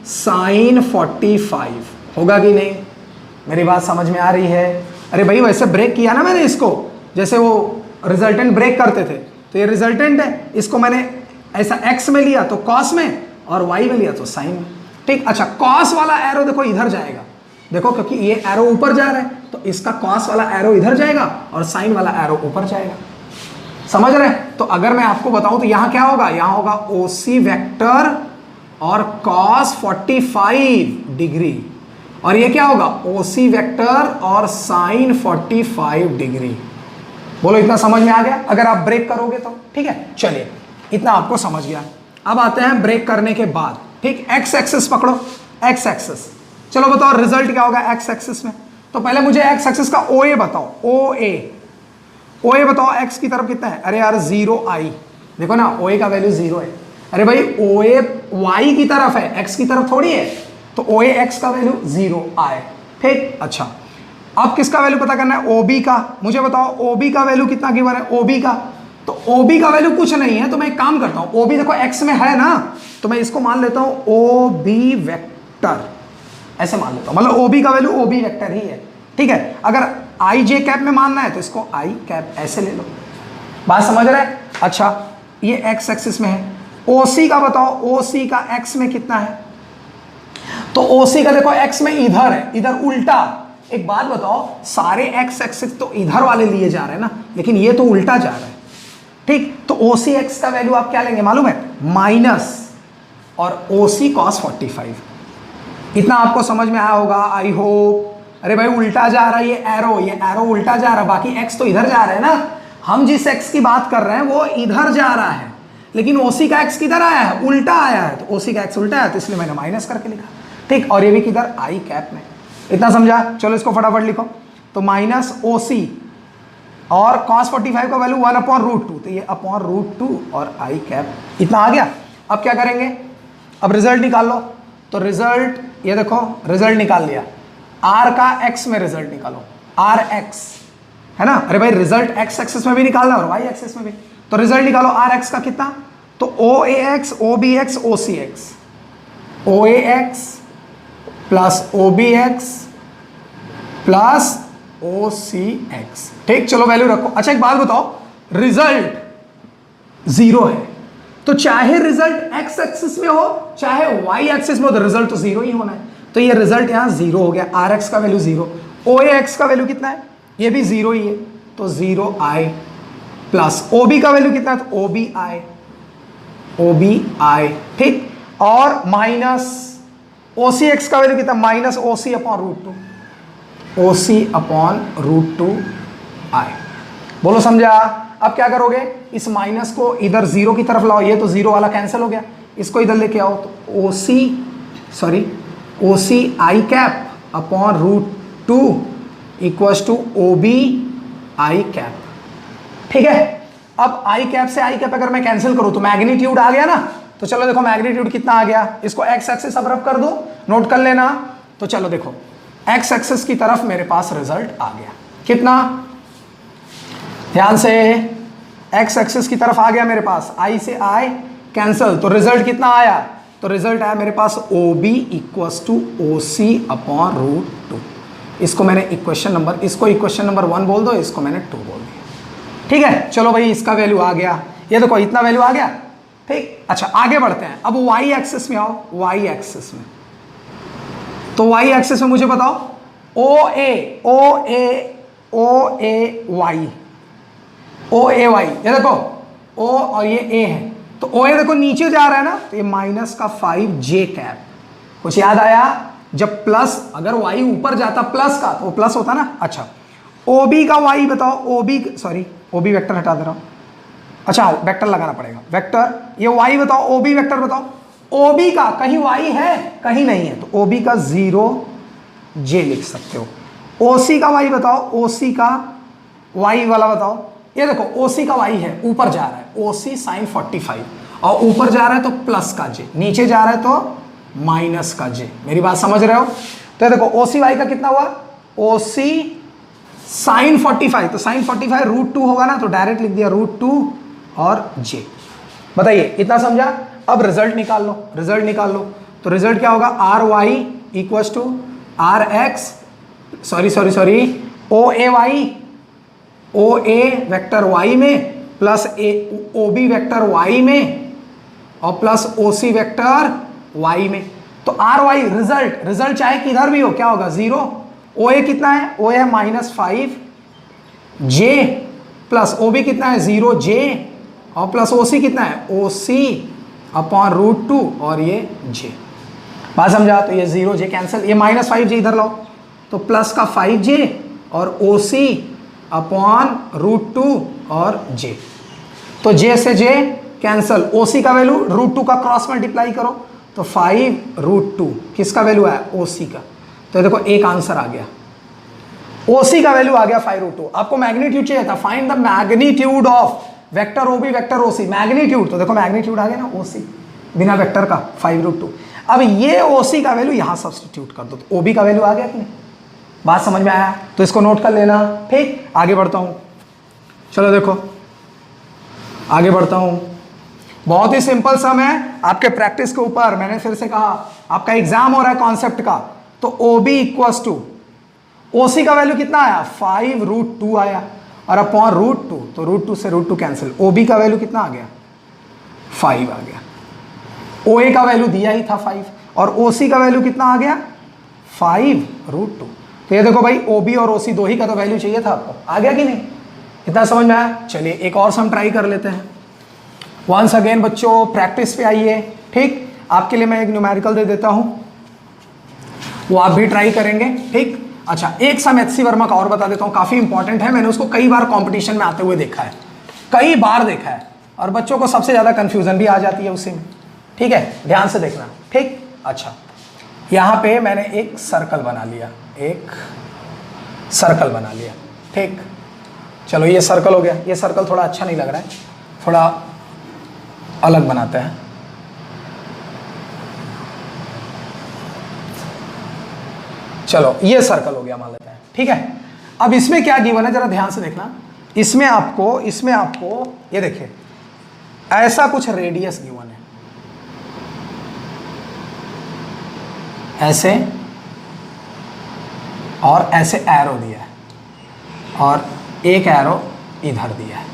sin 45 होगा कि नहीं? मेरी बात समझ में आ रही है? अरे भाई वैसे ब्रेक किया ना मैंने इसको, जैसे वो रिजल्टेंट ब्रेक करते थे, तो ये रिजल्टेंट है, इसको मैंने ऐसा x में लिया तो cos में, और y में लिया तो sin में। ठीक, अच्छा cos वाला एरो देखो इधर जाएगा, देखो क्योंकि ये एरो ऊपर जा रहा है, तो इसका cos वाला एरो इधर जाएगा और sin वाला एरो ऊपर जाएगा। समझ रहे? तो अगर मैं आपको बताऊं तो यहां क्या होगा, यहां होगा OC वेक्टर और cos 45 डिग्री, और ये क्या होगा, OC वेक्टर और sin 45 डिग्री। बोलो इतना समझ में आ गया अगर आप ब्रेक करोगे तो? ठीक है, चलिए इतना आपको समझ गया। अब आते हैं ब्रेक करने के बाद। ठीक, x एक्सिस पकड़ो, x एक्सिस, चलो बताओ रिजल्ट क्या होगा x एक्सिस में। तो पहले मुझे x एक्सिस का OA बताओ, OA बताओ, x की तरफ कितना है, अरे यार 0i, देखो ना OA का वैल्यू 0 है। अरे भाई OA y की तरफ है, x की तरफ थोड़ी है, तो OA x का वैल्यू 0i। ठीक, अच्छा अब किसका वैल्यू पता करना है, OB का। मुझे बताओ OB का वैल्यू कितना गिवन है, OB का, तो OB का वैल्यू कुछ नहीं है, तो मैं एक काम करता हूं, OB देखो x में है ना, तो मैं इसको मान लेता हूं OB वेक्टर, ऐसे मान लेता हूं, मतलब OB का वैल्यू OB वेक्टर ही है। ठीक है, अगर आई जे कैप में मानना है तो इसको आई कैप ऐसे ले लो। बात समझ रहे हैं? अच्छा ये x एक्सिस में है, OC का बताओ, OC का x में कितना है, तो OC का देखो x में इधर है, इधर उल्टा। एक बात बताओ, सारे x एक्सिस तो इधर वाले लिए जा रहे हैं ना, लेकिन ये तो उल्टा जा रहा है। ठीक, तो OC x का वैल्यू आप क्या लेंगे मालूम है, माइनस और OC cos 45। इतना आपको समझ में आया होगा, आई होप। अरे भाई उल्टा जा रहा है ये एरो उल्टा जा रहा है, बाकी x तो इधर जा रहा है ना, हम जिस x की बात कर रहे हैं वो इधर जा रहा है, लेकिन OC का x किधर आया है, उल्टा आया है, तो OC का x उल्टा है, तो इसलिए मैंने माइनस करके लिखा। ठीक, और ये भी किधर, आई कैप में। इतना समझा? चलो इसको फटाफट लिखो, तो माइनस OC और cos 45 का वैल्यू 1/√2, तो ये /√2 और आई कैप इतना आ गया। अब क्या करेंगे, अब रिजल्ट निकाल लो। तो रिजल्ट ये देखो, रिजल्ट निकाल लिया। r का x में रिजल्ट निकालो, rx है ना। अरे भाई रिजल्ट x एक्सिस में भी निकालना और y एक्सिस में भी, तो रिजल्ट निकालो rx का कितना, तो OAX OBX OCX, OAX plus OBX plus OCX। ठीक, चलो वैल्यू रखो। अच्छा एक बात बताओ, रिजल्ट 0 है तो चाहे रिजल्ट x एक्सिस में हो चाहे y एक्सिस में हो तो रिजल्ट तो 0 ही होना है। तो ये रिजल्ट यहां 0 हो गया, rx का वैल्यू 0, OAX का वैल्यू कितना है, ये भी 0 ही है, तो 0i प्लस OB का वैल्यू कितना है, तो OBI। ठीक, और माइनस OCX का वैल्यू कितना, माइनस OC/√2, OC/√2i। बोलो समझा। अब क्या करोगे, इस माइनस को इधर 0 की तरफ लाओ, ये तो 0 वाला कैंसिल हो गया, इसको इधर लेके आओ, तो OCI cap equals to OBI cap. ठीक है, अब आई कैप से आई कैप अगर मैं कैंसिल करूं तो मैग्नीट्यूड आ गया ना। तो चलो देखो मैग्नीट्यूड कितना आ गया, इसको एक्स एक्सिस अब रब कर दो, नोट कर लेना। तो चलो देखो एक्स एक्सिस की तरफ मेरे पास रिजल्ट आ गया, कितना, ध्यान से, एक्स एक्सिस की तरफ आ गया मेरे पास, आई से आई कैंसिल, तो रिजल्ट कितना आया, तो रिजल्ट आया मेरे पास OB इक्वल्स टू OC/√2। इसको मैंने इक्वेशन नंबर 1 बोल दो, इसको मैंने 2 बोल दिया। ठीक है, चलो भाई इसका वैल्यू आ गया, ये देखो इतना वैल्यू आ गया। ठीक, अच्छा आगे बढ़ते हैं, अब y एक्सिस में आओ, y एक्सिस में, तो y एक्सिस में मुझे बताओ OAY, ये देखो O और ये A है, तो OA देखो नीचे जा रहा है ना, तो ये माइनस का 5j कैप। कुछ याद आया, जब प्लस, अगर y ऊपर जाता प्लस का तो वो प्लस होता ना। अच्छा OB का y बताओ, OB वेक्टर हटा दे रहा हूं, अच्छा वेक्टर लगाना पड़ेगा, वेक्टर, ये y बताओ, OB वेक्टर बताओ, OB का कहीं y है कहीं नहीं है, तो OB का 0j लिख सकते हो। OC का y बताओ, OC का y वाला बताओ, ये देखो OC का y है, ऊपर जा रहा है, OC sin 45, और ऊपर जा रहा है तो प्लस का j, नीचे जा रहा है तो माइनस का j। मेरी बात समझ रहे हो। तो ये देखो OCY का कितना हुआ, OC sin 45, तो sin 45 √2 होगा ना, तो डायरेक्ट लिख दिया √2 और j। बताइए इतना समझा। अब रिजल्ट निकाल लो, रिजल्ट निकाल लो, तो रिजल्ट क्या होगा, RY equals to RX, OA vector y में प्लस OB वेक्टर y में और प्लस OC वेक्टर y में, तो RY रिजल्ट चाहे किधर भी हो क्या होगा, 0। OA कितना है, OA है -5j प्लस OB कितना है 0j और प्लस OC कितना है OC/√2 और ये j। बात समझा। तो ये 0j कैंसिल, ये -5j इधर लाओ, तो प्लस का 5j और OC/√2 और j, तो j से j कैंसिल, OC का वैल्यू √2 का क्रॉस मल्टीप्लाई करो, तो 5√2 किसका वैल्यू आया, OC का। तो देखो एक आंसर आ गया, OC का वैल्यू आ गया 5√2। आपको मैग्नीट्यूड चाहिए था, find the magnitude of vector OB vector OC, magnitude, तो देखो मैग्नीट्यूड आ गया ना OC बिना वेक्टर का 5√2। अब ये OC का वैल्यू यहां सब्स्टिट्यूट कर दो, तो OB का वैल्यू आ गया कि नहीं, बात समझ में आया, तो इसको नोट कर लेना। ठीक, आगे बढ़ता हूं, चलो देखो आगे बढ़ता हूं, बहुत ही सिंपल सम है आपके प्रैक्टिस के ऊपर। मैंने फिर से कहा आपका एग्जाम हो रहा है कॉन्सेप्ट का, तो OB इक्वल्स टू OC का वैल्यू कितना आया, 5√2 आया, और अपॉन √2, तो √2 से √2 कैंसिल, OB का वैल्यू कितना आ गया, 5 आ गया। OA का वैल्यू दिया ही था 5 और OC का वैल्यू कितना आ गया, 5√2। तो ये देखो भाई OB और OC दो ही का तो वैल्यू चाहिए था आपको, आ गया कि नहीं, इतना समझ में आया। चलिए एक और सम ट्राई कर लेते हैं। वंस अगेन बच्चों प्रैक्टिस पे आइए। ठीक, आपके लिए मैं एक न्यूमेरिकल दे देता हूं, वो आप भी ट्राई करेंगे। ठीक, अच्छा एक सम HC वर्मा का और बता देता हूं, काफी इंपॉर्टेंट है, मैंने उसको कई बार कंपटीशन में आते हुए देखा है, कई बार देखा है, और बच्चों को सबसे ज्यादा कंफ्यूजन भी आ जाती है उसी में। ठीक है, ध्यान से देखना। ठीक, अच्छा यहां पे मैंने एक सर्कल बना लिया, एक सर्कल बना लिया। ठीक, चलो ये सर्कल हो गया, ये सर्कल थोड़ा अच्छा नहीं लग रहा है, थोड़ा अलग बनाते हैं। चलो ये सर्कल हो गया मान लेते हैं, ठीक है। अब इसमें क्या गिवन है जरा ध्यान से देखना। इसमें आपको ये देखिए ऐसा कुछ रेडियस गिवन है, ऐसे और ऐसे एरो दिया है और एक एरो इधर दिया है,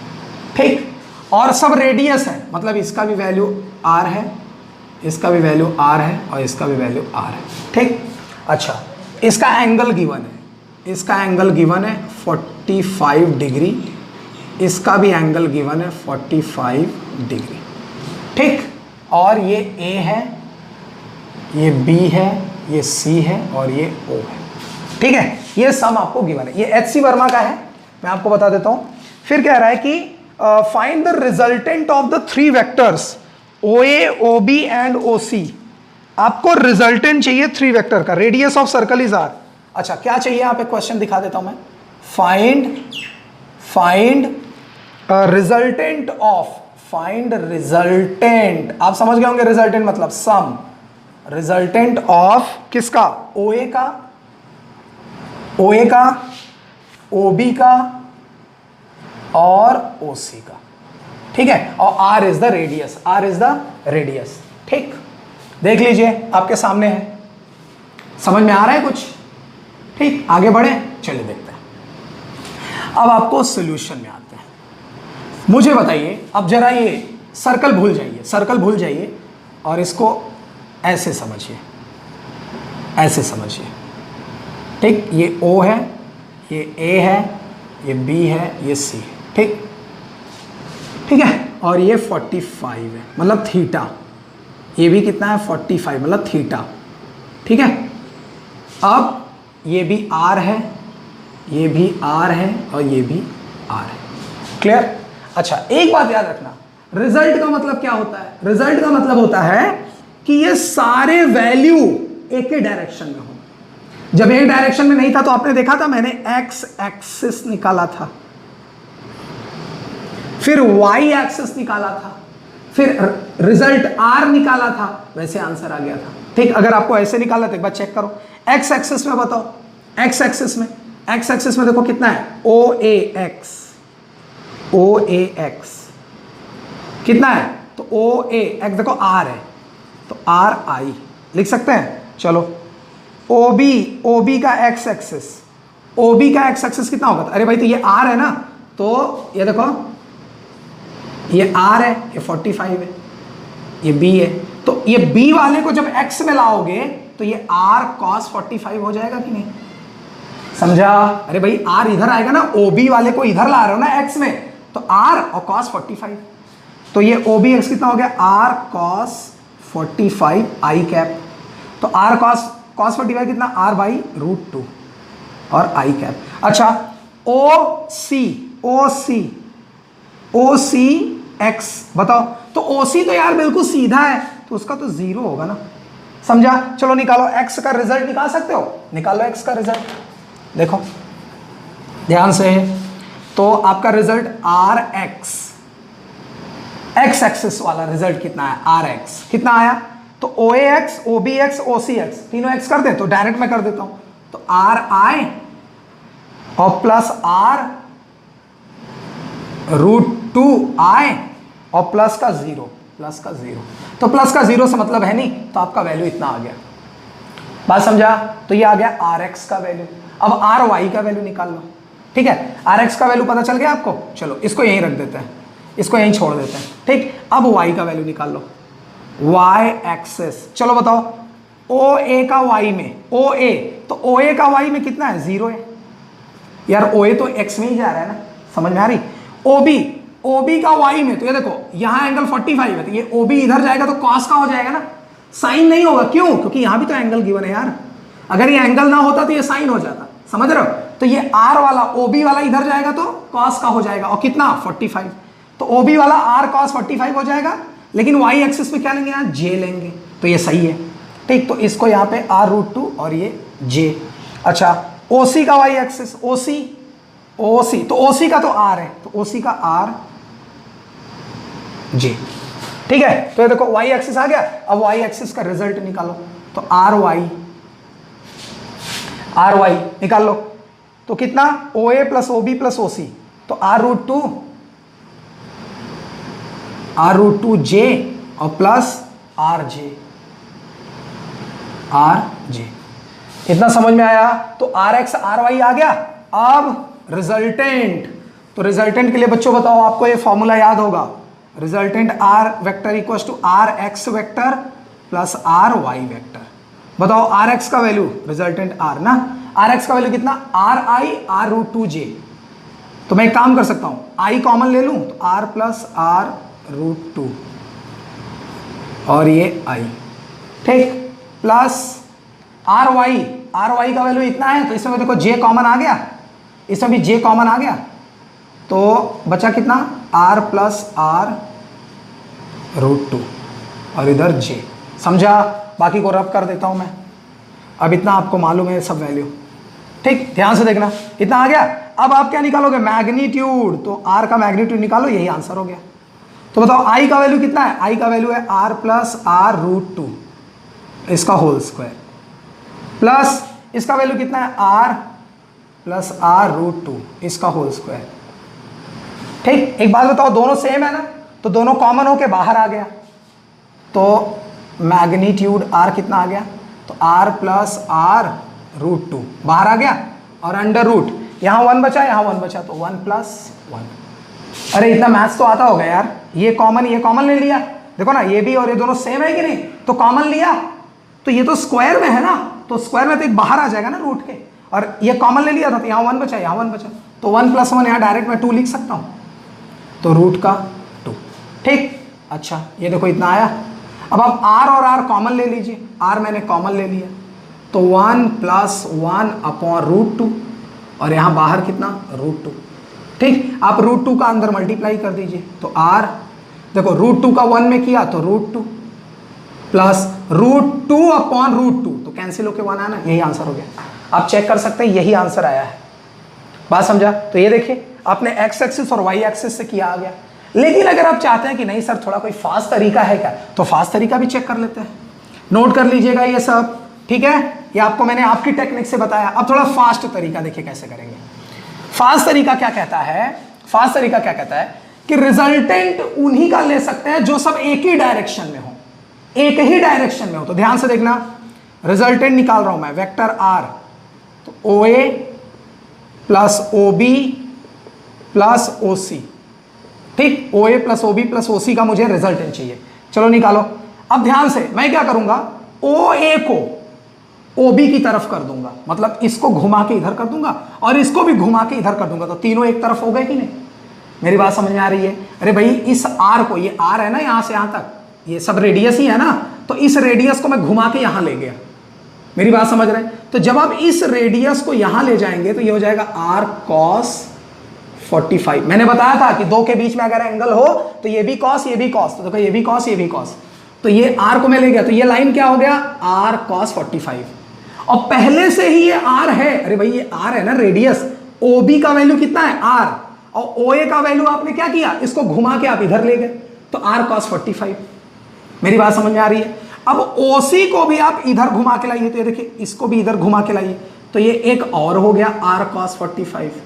ठीक। और सब रेडियस है, मतलब इसका भी वैल्यू r है, इसका भी वैल्यू r है और इसका भी वैल्यू r है, ठीक। अच्छा इसका एंगल गिवन है, इसका एंगल गिवन है 45 डिग्री, इसका भी एंगल गिवन है 45 डिग्री, ठीक। और ये A है, ये B है, ये C है और ये O है, ठीक है। ये सम आपको गिवन है, ये HC वर्मा का है, मैं आपको बता देता हूं। फिर कह रहा है कि find the resultant of the 3 vectors OA, OB and OC। आपको रिजल्टेंट चाहिए 3 वेक्टर का, radius of circle is R। अच्छा क्या चाहिए, यहाँ पे क्वेश्चन दिखा देता हूं मैं। Find resultant of, find resultant, आप समझ गए होंगे रिजल्टेंट मतलब सम, रिजल्टेंट ऑफ किसका, OA का, OB का और OC का, ठीक है। और R is the radius, R is the radius, ठीक। देख लीजिए आपके सामने है, समझ में आ रहा है कुछ, ठीक। आगे बढ़े, चलिए देखते हैं। अब आपको सॉल्यूशन में आते हैं। मुझे बताइए अब जरा ये सर्कल भूल जाइए, सर्कल भूल जाइए और इसको ऐसे समझिए, ऐसे समझिए, ठीक। ये O है, ये A है, ये B है, ये C है, ठीक, ठीक है। और ये 45 है मतलब थीटा, ये भी कितना है 45 मतलब थीटा, ठीक है। अब ये भी R है, ये भी R है और ये भी R है, क्लियर। अच्छा एक बात याद रखना, रिजल्ट का मतलब क्या होता है, रिजल्ट का मतलब होता है कि ये सारे वैल्यू एक ही डायरेक्शन में हो। जब एक डायरेक्शन में नहीं था तो आपने देखा था मैंने एक्स एक्सिस निकाला था, फिर वाई एक्सिस निकाला था, फिर रिजल्ट आर निकाला था, वैसे आंसर आ गया था, ठीक। अगर आपको ऐसे निकाला तो एक बार चेक करो, एक्स एक्सिस में बताओ, एक्स एक्सिस में देखो कितना है, ओ ए एक्स कितना है, तो ओ ए एक्स देखो आर है तो आर आई लिख सकते हैं। चलो ओ बी का एक्स एक्सिस, कितना होगा, अरे भाई तो ये आर है ना, तो ये देखो ये आर है, ये 45 है, ये बी है, तो ये बी वाले को जब एक्स में लाओगे तो ये आर कॉस 45 हो जाएगा कि नहीं, समझा। अरे भाई आर इधर आएगा ना, ओ बी वाले को इधर ला रहे हो ना एक्स में, तो आर और कॉस 45, तो ये ओ बी एक्स कितना हो गया, आर कॉस 45 आई कैप, तो आर कॉस 45 कितना, आर बाई √2 और आई कैप। अच्छा ओ सी एक्स बताओ, तो ओ सी तो यार बिल्कुल सीधा है तो उसका तो 0 होगा ना, समझा। चलो निकालो एक्स का रिजल्ट, निकाल सकते हो, निकालो एक्स का रिजल्ट, देखो ध्यान से, तो आपका रिजल्ट आर एक्स एक्सिस वाला रिजल्ट कितना है, आर एक्स कितना आया, तो ओ ए एक्स, ओ बी एक्स, ओ सी एक्स, तीनों एक्स कर दे तो डायरेक्ट मैं कर देता हूं, तो आर आई और प्लस आर √2 आई और प्लस का 0, तो प्लस का 0 से मतलब है नहीं, तो आपका वैल्यू इतना आ गया, बात समझा। तो ये आ गया आर एक्स का वैल्यू। अब आर वाई का वैल्यू निकाल लो, ठीक है। आर एक्स का वैल्यू पता चल गया आपको, चलो इसको यहीं रख देते हैं, इसको यहीं छोड़ देते हैं, ठीक। अब वाई का वैल्यू निकाल लो, वाई एक्सेस, चलो बताओ ओ ए का वाई में, ओ ए, तो ओ ए का वाई में कितना है, 0 है यार, ओ ए तो एक्स में ही जा रहा है ना, समझ में आ रही। ओ बी का वाई में, तो ये देखो यहां एंगल 45 है, तो ये ओ बी इधर जाएगा तो कॉस का हो जाएगा ना, साइन नहीं होगा, क्यों, क्योंकि यहां भी तो एंगल गिवन है यार, अगर ये एंगल ना होता तो ये साइन हो जाता, समझ रहे हो। तो ये आर वाला, ओ बी वाला इधर जाएगा तो कॉस का हो जाएगा, और कितना 45, तो ओ बी वाला आर कॉस 45 हो जाएगा, लेकिन वाई एक्सिस में क्या लेंगे यहाँ, जे लेंगे, तो ये सही है, ठीक। तो इसको यहाँ पे आर √2 और ये जे। अच्छा ओ सी का वाई एक्सिस, ओ सी, तो ओ सी का तो आर है, तो ओ सी का आर जे, ठीक है। तो ये देखो वाई एक्सिस आ गया। अब वाई एक्सिस का रिजल्ट निकालो, तो आर वाई निकाल लो, तो कितना O A plus O B plus O C, तो आर रूट टू जे और प्लस आर जे। इतना समझ में आया। तो आर एक्स आर वाई आ गया। अब रिजल्टेंट, तो रिजल्टेंट के लिए बच्चों बताओ, आपको ये फॉर्मूला याद होगा, resultant R vector equal to R X vector plus R Y vector. बताओ आर एक्स का वैल्यू, रिजल्टेंट आर ना, आर एक्स का वैल्यू कितना, R I R root two J. तो मैं एक काम कर सकता हूं, आई कॉमन ले लूं, तो R plus R root two और ये आई, ठीक, प्लस आर वाई का वैल्यू इतना है, तो इसमें देखो जे कॉमन आ गया, इसमें भी जे कॉमन आ गया, तो बचा कितना, R plus R root two और इधर जे। समझा? बाकी को रब कर देता हूं मैं। अब इतना आपको मालूम है सब वैल्यू, ठीक, ध्यान से देखना, इतना आ गया। अब आप क्या निकालोगे, मैग्नीट्यूड, तो आर का मैग्नीट्यूड निकालो, यही आंसर हो गया। तो बताओ आई का वैल्यू कितना है, आई का वैल्यू है R plus R root two, इसका होल स्क्वायर, प्लस इसका वैल्यू कितना है, R plus R root two, इसका होल स्क्वायर, ठीक। एक बात बताओ, दोनों सेम है ना, तो दोनों कॉमन होके बाहर आ गया, तो मैग्नीट्यूड आर कितना आ गया, तो R plus R root two बाहर आ गया, और अंडर रूट, यहां वन बचा, यहां वन बचा, तो वन प्लस वन। अरे इतना मैथ्स तो आता होगा यार, ये कॉमन ले लिया, देखो ना ये भी और ये दोनों सेम है कि नहीं, तो कॉमन लिया, तो ये तो स्क्वायर में है ना, तो स्क्वायर में तो एक बाहर आ जाएगा ना रूट के, और ये कॉमन ले लिया था, तो यहाँ वन बचा, यहाँ वन बचा, तो वन प्लस वन, यहाँ डायरेक्ट मैं टू लिख सकता हूँ, तो रूट का टू, ठीक। अच्छा ये देखो इतना आया। अब आप आर और आर कॉमन ले लीजिए, आर मैंने कॉमन ले लिया, तो one plus one upon root two, और यहाँ बाहर कितना, रूट टू, ठीक। आप रूट टू का अंदर मल्टीप्लाई कर दीजिए, तो आर, देखो रूट टू का वन में किया तो root two, plus root two upon root two, तो कैंसिल होके वन आया ना, यही आंसर हो गया। आप चेक कर सकते हैं, यही आंसर आया है। बात समझा? तो ये देखिए आपने एक्स एक्सिस और वाई एक्सिस से किया आ गया। लेकिन अगर आप चाहते हैं कि नहीं सर थोड़ा कोई फास्ट तरीका है क्या, तो फास्ट तरीका भी चेक कर लेते हैं। नोट कर लीजिएगा ये सब, ठीक है, ये आपको मैंने आपकी टेक्निक से बताया। अब थोड़ा फास्ट तरीका देखिए कैसे करेंगे। फास्ट तरीका क्या कहता है, फास्ट तरीका क्या कहता है कि रिजल्टेंट उन्हीं का ले सकते हैं जो सब एक ही डायरेक्शन में हो, एक ही डायरेक्शन में हो। तो ध्यान से देखना, रिजल्टेंट निकाल रहा हूं मैं, वेक्टर आर, तो O A plus O B plus O C, ठीक, O A plus O B plus O C का मुझे रिजल्टेंट चाहिए। चलो निकालो। अब ध्यान से मैं क्या करूंगा, ओ ए को ओ बी की तरफ कर दूंगा, मतलब इसको घुमा के इधर कर दूंगा और इसको भी घुमा के इधर कर दूंगा, तो तीनों एक तरफ हो गए कि नहीं? मेरी बात समझ में आ रही है? अरे भाई इस आर को, ये आर है ना यहां से यहां तक, ये सब रेडियस ही है ना, तो इस रेडियस को मैं घुमा के यहां ले गया। मेरी बात समझ रहे हैं? तो जब आप इस रेडियस को यहां ले जाएंगे तो ये हो जाएगा आर कॉस 45। मैंने बताया था कि दो के बीच में अगर एंगल हो तो ये भी कॉस ये भी कॉस, तो देखो ये भी कॉस ये भी कॉस, तो ये आर को मैं ले गया, तो ये लाइन क्या हो गया, आर कॉस 45। और पहले से ही ये आर है, अरे भाई ये आर है ना रेडियस, ओ बी का वैल्यू कितना है आर, और ओ ए का वैल्यू आपने क्या किया, इसको घुमा के आप इधर ले गए, तो आर कॉस 45। मेरी बात समझ में आ रही है? अब ओ सी को भी आप इधर घुमा के लाइए, तो ये देखिए इसको भी इधर घुमा के लाइए, तो ये एक और हो गया आर कॉस 45।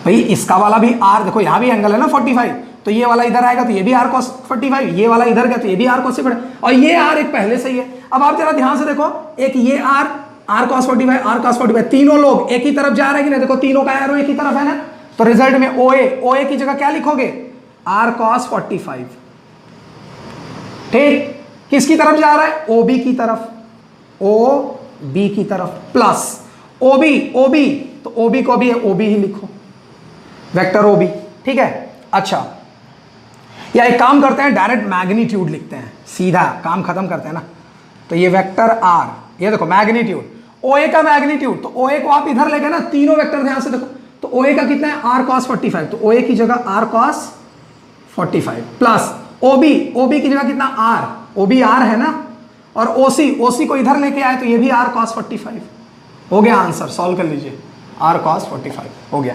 भाई इसका वाला भी आर, देखो यहां भी एंगल है ना 45, तो ये वाला इधर आएगा तो ये भी आर कॉस 45, ये वाला इधर गया तो ये भी आर कॉस 45, और ये आर एक पहले से ही है। अब आप जरा ध्यान से देखो, एक ये आर कॉस 45, आर कॉस 45, तीनों लोग एक ही तरफ जा रहे हैं कि नहीं? देखो तीनों का एरो एक ही तरफ है ना, तो रिजल्ट में ओ ए की जगह क्या लिखोगे, आर कॉस 45, ठीक। किसकी तरफ जा रहा है, ओ बी की तरफ, ओ बी की तरफ, प्लस ओ बी, तो ओ बी को भी ओ बी ही लिखो, वेक्टर ओ बी, ठीक है। अच्छा या एक काम करते हैं, डायरेक्ट मैग्नीट्यूड लिखते हैं, सीधा काम खत्म करते हैं ना। तो ये वेक्टर आर, ये देखो मैग्नीट्यूड, ओ ए का मैग्नीट्यूड, तो ओ ए को आप इधर ले गए ना, तीनों वेक्टर ध्यान से देखो, तो ओ ए का कितना है, आर कॉस 45, तो ओ ए की जगह R cos 45 plus O B की जगह कितना, आर, ओ बी आर है ना, और ओ सी को इधर लेके आए तो ये भी आर कॉस 45 हो गया आंसर। सॉल्व कर लीजिए, r cos 45 हो गया।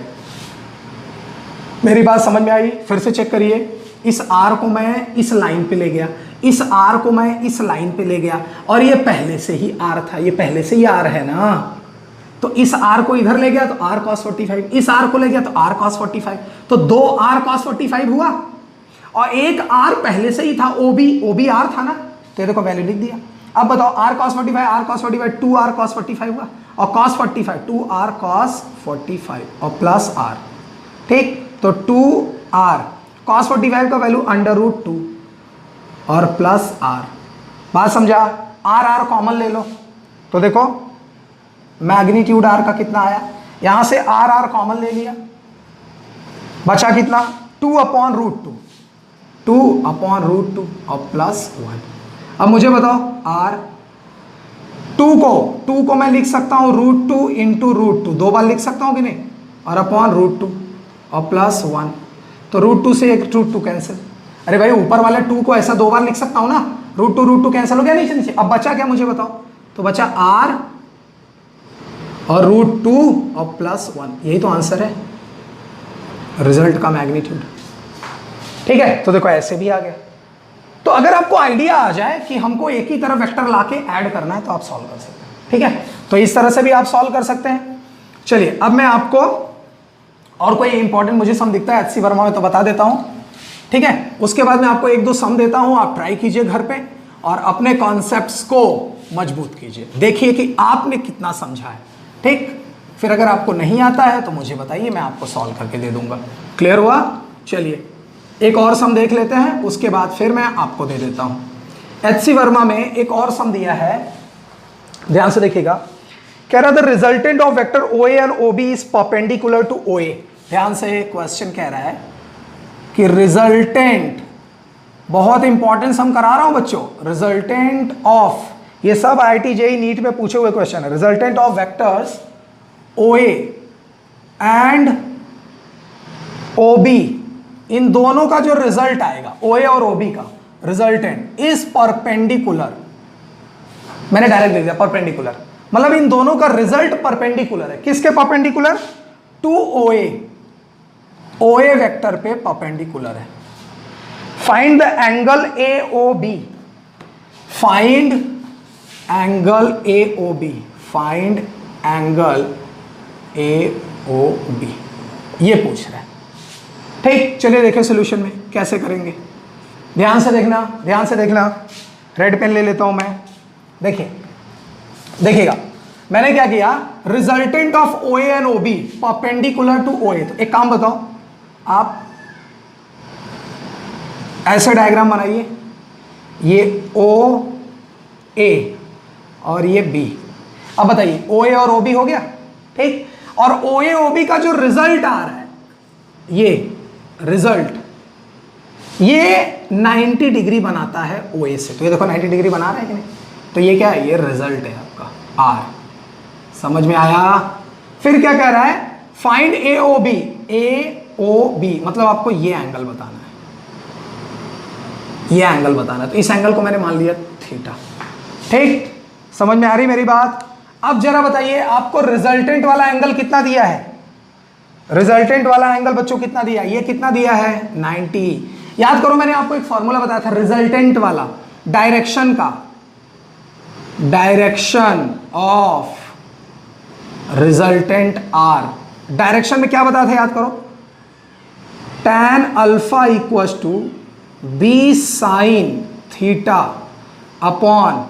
मेरी बात समझ में आई? फिर से चेक करिए, इस r को मैं इस लाइन पे ले गया, इस r को मैं इस लाइन पे ले गया, और ये पहले से ही r था, ये पहले से ही r है ना, तो इस r को इधर ले गया तो r cos 45, इस r को ले गया तो r cos 45, तो 2 r cos 45 हुआ, और एक r पहले से ही था, OB r था ना, तो ये देखो वैल्यू लिख दिया। अब बताओ r cos 45 2r cos 45 हुआ, और cos 45 2r cos 45 और प्लस r, ठीक, तो 2r cos 45 का वैल्यू √2 और प्लस r। बात समझा? r कॉमन ले लो, तो देखो मैग्नीट्यूड r का कितना आया, यहां से r कॉमन ले लिया, बचा कितना 2/√2 और प्लस 1। अब मुझे बताओ r 2 को मैं लिख सकता हूं √2 इंटू √2, 2 बार लिख सकता हूं कि नहीं, और /√2 और प्लस 1, तो √2 से एक √2 कैंसिल। अरे भाई ऊपर वाले 2 को ऐसा 2 बार लिख सकता हूं ना, √2 कैंसिल हो गया नीचे नीचे। अब बचा क्या मुझे बताओ, तो बचा r और √2 और प्लस 1, यही तो आंसर है रिजल्ट का मैग्नीट्यूड। ठीक है, तो देखो ऐसे भी आ गया। तो अगर आपको आइडिया आ जाए कि हमको एक ही तरफ वेक्टर लाके ऐड करना है तो आप सॉल्व कर सकते हैं। ठीक है, तो इस तरह से भी आप सॉल्व कर सकते हैं। चलिए अब मैं आपको और कोई इंपॉर्टेंट मुझे सम दिखता है HC वर्मा में तो बता देता हूं। ठीक है, उसके बाद मैं आपको 1-2 सम देता हूं, आप ट्राई कीजिए घर पे और अपने कॉन्सेप्ट्स को मजबूत कीजिए, देखिए कि आपने कितना समझा है। ठीक, फिर अगर आपको नहीं आता है तो मुझे बताइए, मैं आपको सॉल्व करके दे दूंगा। क्लियर हुआ? चलिए एक और सम देख लेते हैं, उसके बाद फिर मैं आपको दे देता हूं। HC वर्मा में एक और सम दिया है, ध्यान से देखिएगा। कह रहा था resultant of vector OA and OB is perpendicular to OA। ध्यान से क्वेश्चन कह रहा है कि रिजल्टेंट, बहुत इंपॉर्टेंट सम करा रहा हूं बच्चों, रिजल्टेंट ऑफ, ये सब IIT JEE नीट में पूछे हुए क्वेश्चन है। Resultant of vectors OA and OB, इन दोनों का जो रिजल्ट आएगा OA और OB का रिजल्टेंट इज परपेंडिकुलर। मैंने डायरेक्ट लिख दिया परपेंडिकुलर, मतलब इन दोनों का रिजल्ट परपेंडिकुलर है। किसके परपेंडिकुलर? टू OA वेक्टर पे परपेंडिकुलर है। Find the angle AOB, find angle AOB, find angle AOB, ये पूछ रहा है। ठीक, चलिए देखें सोल्यूशन में कैसे करेंगे। ध्यान से देखना, ध्यान से देखना, रेड पेन ले लेता हूं मैं। देखिए, देखिएगा मैंने क्या किया, resultant of OA and OB perpendicular to OA। तो एक काम बताओ, आप ऐसे डायग्राम बनाइए, ये OA और ये B। अब बताइए OA और OB हो गया, ठीक, और OA OB का जो रिजल्ट आ रहा है, ये रिजल्ट, ये 90 डिग्री बनाता है OA से। तो ये देखो 90 डिग्री बना रहा है कि नहीं, तो ये क्या है, ये रिजल्ट है आपका R। समझ में आया? फिर क्या कह रहा है, फाइंड AOB, AOB मतलब आपको ये एंगल बताना है, ये एंगल बताना है। तो इस एंगल को मैंने मान लिया थीटा। ठीक, समझ में आ रही मेरी बात? अब जरा बताइए आपको रिजल्टेंट वाला एंगल कितना दिया है, रिजल्टेंट वाला एंगल बच्चों कितना दिया, ये कितना दिया है 90। याद करो मैंने आपको एक फॉर्मूला बताया था रिजल्टेंट वाला, डायरेक्शन का, direction of resultant R। Direction में क्या बताया था याद करो, tan alpha equals to B sine theta upon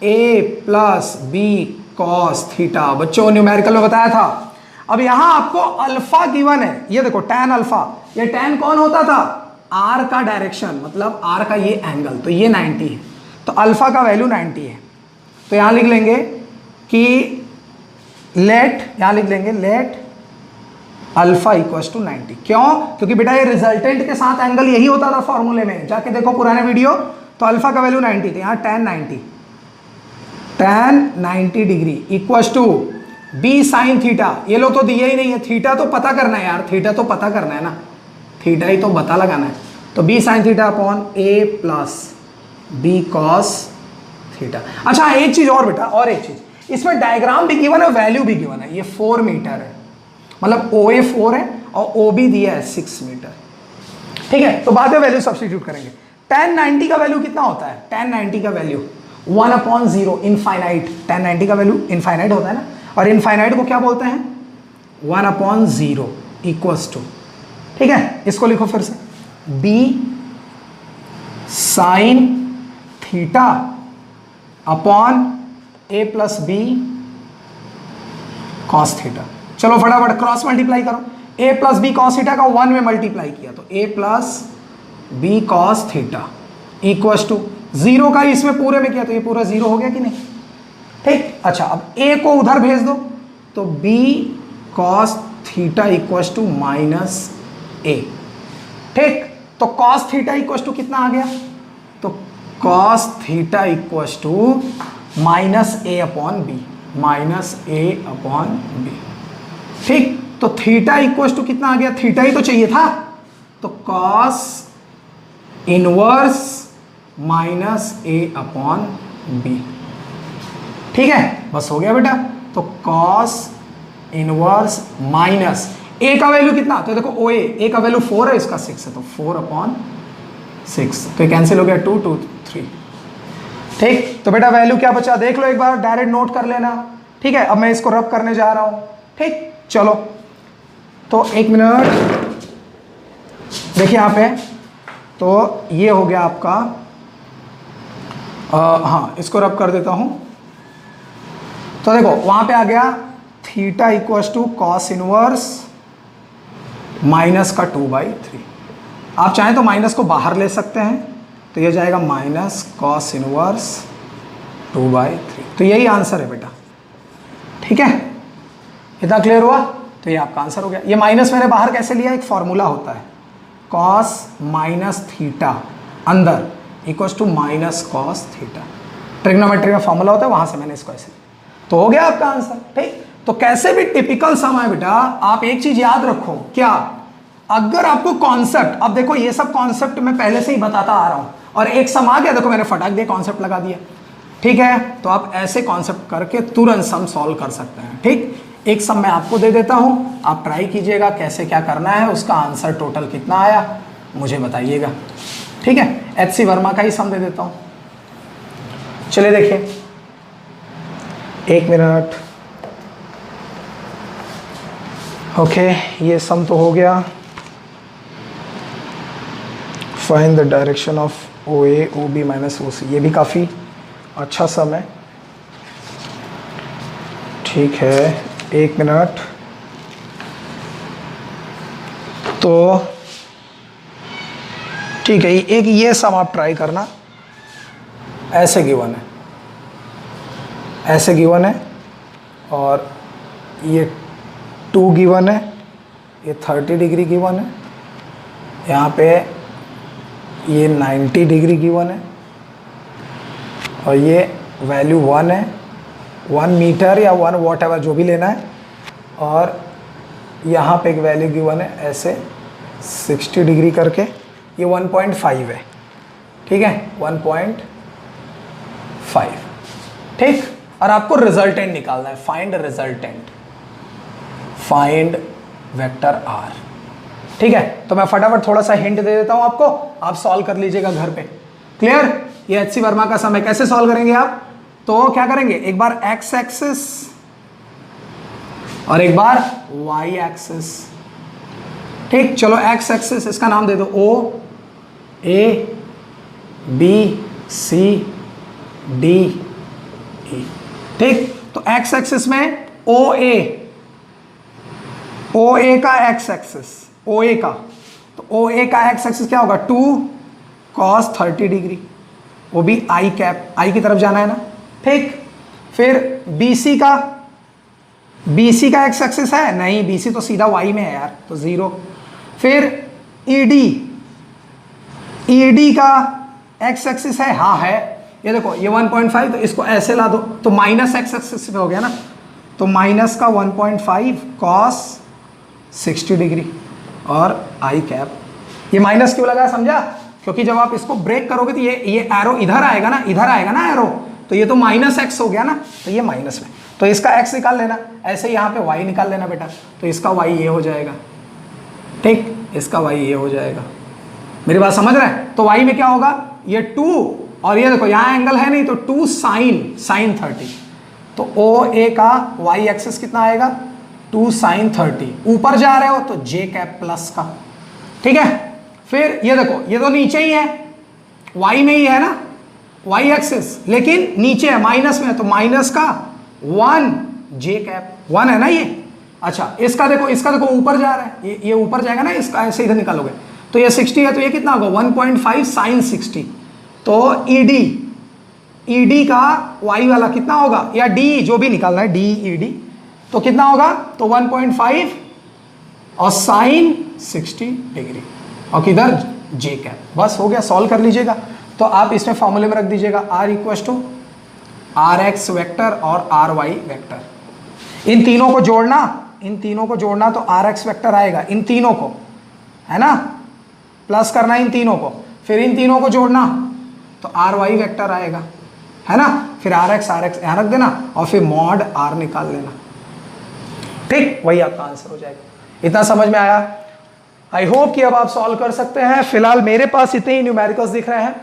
A plus B cos theta. बच्चों न्यूमेरिकल में बताया था। अब यहां आपको अल्फा गिवन है, ये देखो tan अल्फा, ये tan कौन होता था, R का डायरेक्शन, मतलब R का ये एंगल, तो ये 90 है, तो अल्फा का वैल्यू 90 है। तो यहां लिख लेंगे कि लेट, यहां लिख लेंगे लेट अल्फा इक्वल्स टू 90। क्यों? क्योंकि बेटा ये रिजल्टेंट के साथ एंगल यही होता था फॉर्मूले में, जाके देखो पुराने वीडियो, तो अल्फा का वैल्यू 90 थी, यहां tan 90, tan 90 degree equals to B sine theta. ये लोग तो दिए ही नहीं है, थीटा तो पता करना है यार, थीटा तो पता करना है ना, थीटा ही तो पता लगाना है। तो B sine theta upon A plus B cos theta. अच्छा एक चीज और बेटा, और एक चीज, इसमें डायग्राम भी गिवन है, वैल्यू भी गिवन है। ये 4 मीटर है, मतलब OA 4 है और OB दिया है 6 मीटर। ठीक है, तो बाद में वैल्यू सब्स्टिट्यूट करेंगे। tan 90 का वैल्यू कितना होता है? tan 90 का वैल्यू 1/0 इनफाइनाइट। tan 90 का वैल्यू इनफाइनाइट होता है ना, और इनफाइनाइट को क्या बोलते हैं? 1/0 इक्वल्स टू, ठीक है, इसको लिखो फिर से, b sine theta upon a plus B cos theta. चलो फटाफट क्रॉस मल्टीप्लाई करो, a plus B cos theta का 1 में मल्टीप्लाई किया तो a plus B cos theta equals to 0 का इसमें पूरे में किया तो ये पूरा 0 हो गया कि नहीं? ठीक, अच्छा अब a को उधर भेज दो तो b cos theta equals to minus a। ठीक, तो कॉस थीटा इक्वल्स टू कितना आ गया? तो cos theta equals to minus a upon B, minus a upon B. ठीक, तो थीटा इक्वल्स टू कितना आ गया? थीटा ही तो चाहिए था, तो cos inverse minus a upon B. ठीक है, बस हो गया बेटा। तो कॉस इनवर्स माइनस a का वैल्यू कितना? तो देखो OA, a का वैल्यू 4 है, इसका 6 है, तो 4 अपॉन 6, तो कैंसिल हो गया 2 2 3। ठीक, तो बेटा वैल्यू क्या बचा देख लो एक बार, डायरेक्ट नोट कर लेना। ठीक है, अब मैं इसको रब करने जा रहा हूं। ठीक, चलो तो 1 मिनट देखिए यहाँ पे, तो ये हो गया आपका, हाँ इसको रब कर देता हूं। तो देखो वहां पे आ गया theta equals to cos inverse minus का 2/3। आप चाहें तो माइनस को बाहर ले सकते हैं, तो ये जाएगा माइनस कॉस इनवर्स 2/3। तो यही आंसर है बेटा। ठीक है, इतना क्लियर हुआ? तो ये आपका आंसर हो गया। ये माइनस मैंने बाहर कैसे लिया? एक फॉर्मूला होता है, कॉस माइनस थीटा अंदर equals to minus cos theta, trigonometry का फॉर्मूला होता है, वहां से मैंने इसको ऐसे लिया। तो हो गया आपका आंसर। ठीक, तो कैसे भी टिपिकल सम है बेटा, आप एक चीज याद रखो, क्या? अगर आपको कॉन्सेप्ट, अब देखो ये सब कॉन्सेप्ट मैं पहले से ही बताता आ रहा हूं, और एक सम आ गया, देखो मैंने फटाक दिया कॉन्सेप्ट लगा दिया। ठीक है, तो आप ऐसे कॉन्सेप्ट करके तुरंत सम सॉल्व कर सकते हैं। ठीक, एक सम मैं आपको दे देता हूं, आप ट्राई कीजिएगा कैसे क्या करना है, उसका आंसर टोटल कितना आया मुझे बताइएगा। ठीक है, HC वर्मा का ही सम दे देता हूं। चलिए देखिए, 1 मिनट। ओके, ये सम तो हो गया। Find the direction of OA OB minus OC, ये भी काफ़ी अच्छा सम है। ठीक है, 1 मिनट। तो ठीक है, एक ये सम आप ट्राई करना, ऐसे गिवन है, ऐसे गिवन है, और ये 2 गिवन है, ये 30 डिग्री गिवन है, यहाँ पे ये 90 डिग्री गिवन है, और ये वैल्यू 1 है, 1 मीटर या 1 वॉटएवर जो भी लेना है, और यहाँ पे एक वैल्यू गिवन है ऐसे 60 डिग्री करके, ये 1.5 है। ठीक है, 1.5। ठीक, और आपको रिजल्टेंट निकालना है, find resultant, find vector R। ठीक है, तो मैं फटाफट थोड़ा सा हिंट दे देता हूं आपको, आप सॉल्व कर लीजिएगा घर पे। क्लियर? ये HC वर्मा का सम है। कैसे सॉल्व करेंगे आप? तो क्या करेंगे, एक बार x एक्सिस और एक बार y एक्सिस। ठीक, चलो x एक्सिस इसका नाम दे दो O A B C D E। ठीक, तो x एक्सिस में OA का x एक्सिस, OA का, तो OA का x एक्सिस क्या होगा? 2 cos 30 डिग्री, वो भी I कैप, I की तरफ जाना है ना। ठीक, फिर BC का x एक्सिस है? नहीं, BC तो सीधा y में है यार, तो 0। फिर ED का x एक्सिस है? हाँ है, ये देखो ये 1.5, तो इसको ऐसे ला दो, तो माइनस x एक्सिस पे हो गया ना, तो माइनस का 1.5 cos 60 डिग्री और I कैप। ये माइनस क्यों लगा समझा? क्योंकि जब आप इसको ब्रेक करोगे तो ये एरो इधर आएगा ना, इधर आएगा ना एरो, तो ये तो माइनस एक्स हो गया ना, तो ये माइनस में, तो इसका एक्स निकाल लेना, ऐसे यहाँ पे वाई निकाल लेना बेटा, तो इसका वाई ये हो जाएगा, ठीक, इसका वाई ये हो जाएगा। मेरी बात समझ रहे हैं? तो वाई में क्या होगा, ये 2 और ये देखो यहाँ एंगल है नहीं तो 2 sin 30, तो ओ ए का वाई एक्सिस कितना आएगा 2 sin 30, ऊपर जा रहे हो तो जे कैप प्लस का, ठीक है। फिर ये देखो ये तो नीचे ही है, वाई में ही है ना वाई एक्सिस, लेकिन नीचे है माइनस में है, तो माइनस का 1 जे कैप 1 है ना ये। अच्छा इसका देखो ऊपर जा रहा है, ये ऊपर जाएगा ना, इसका ऐसे इधर निकालोगे तो ये 60 है, तो ये कितना होगा 1.5 sin 60, तो ईडी का वाई वाला कितना होगा, या डी जो भी निकालना है, डी ईडी, तो कितना होगा, तो 1.5 और साइन 60 डिग्री और किधर जे कैप, बस हो गया, सॉल्व कर लीजिएगा। तो आप इसमें फॉर्मूले में रख दीजिएगा r equal to R X vector और आर वाई वैक्टर, इन तीनों को जोड़ना तो आर एक्स वैक्टर आएगा, इन तीनों को है ना, प्लस करना इन तीनों को, फिर इन तीनों को जोड़ना तो आर वाई वैक्टर आएगा, है ना, फिर आर एक्स यहाँ रख देना और फिर मॉड आर निकाल लेना, ठीक, वही आपका आंसर हो जाएगा। इतना समझ में आया? आई होप कि अब आप सॉल्व कर सकते हैं। फिलहाल मेरे पास इतने ही न्यूमेरिकल्स दिख रहे हैं,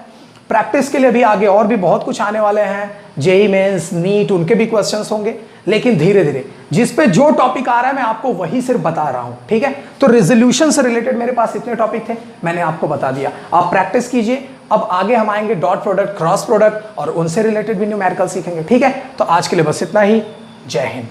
प्रैक्टिस के लिए भी आगे और भी बहुत कुछ आने वाले हैं, जेई मेंस, नीट, उनके भी क्वेश्चंस होंगे, लेकिन धीरे धीरे जिस पे जो टॉपिक आ रहा है मैं आपको वही सिर्फ बता रहा हूं, ठीक है। तो रेजोल्यूशन से रिलेटेड मेरे पास इतने टॉपिक थे, मैंने आपको बता दिया, आप प्रैक्टिस कीजिए। अब आगे हम आएंगे डॉट प्रोडक्ट, क्रॉस प्रोडक्ट और उनसे रिलेटेड भी न्यूमेरिकल सीखेंगे, ठीक है। तो आज के लिए बस इतना ही, जय हिंद।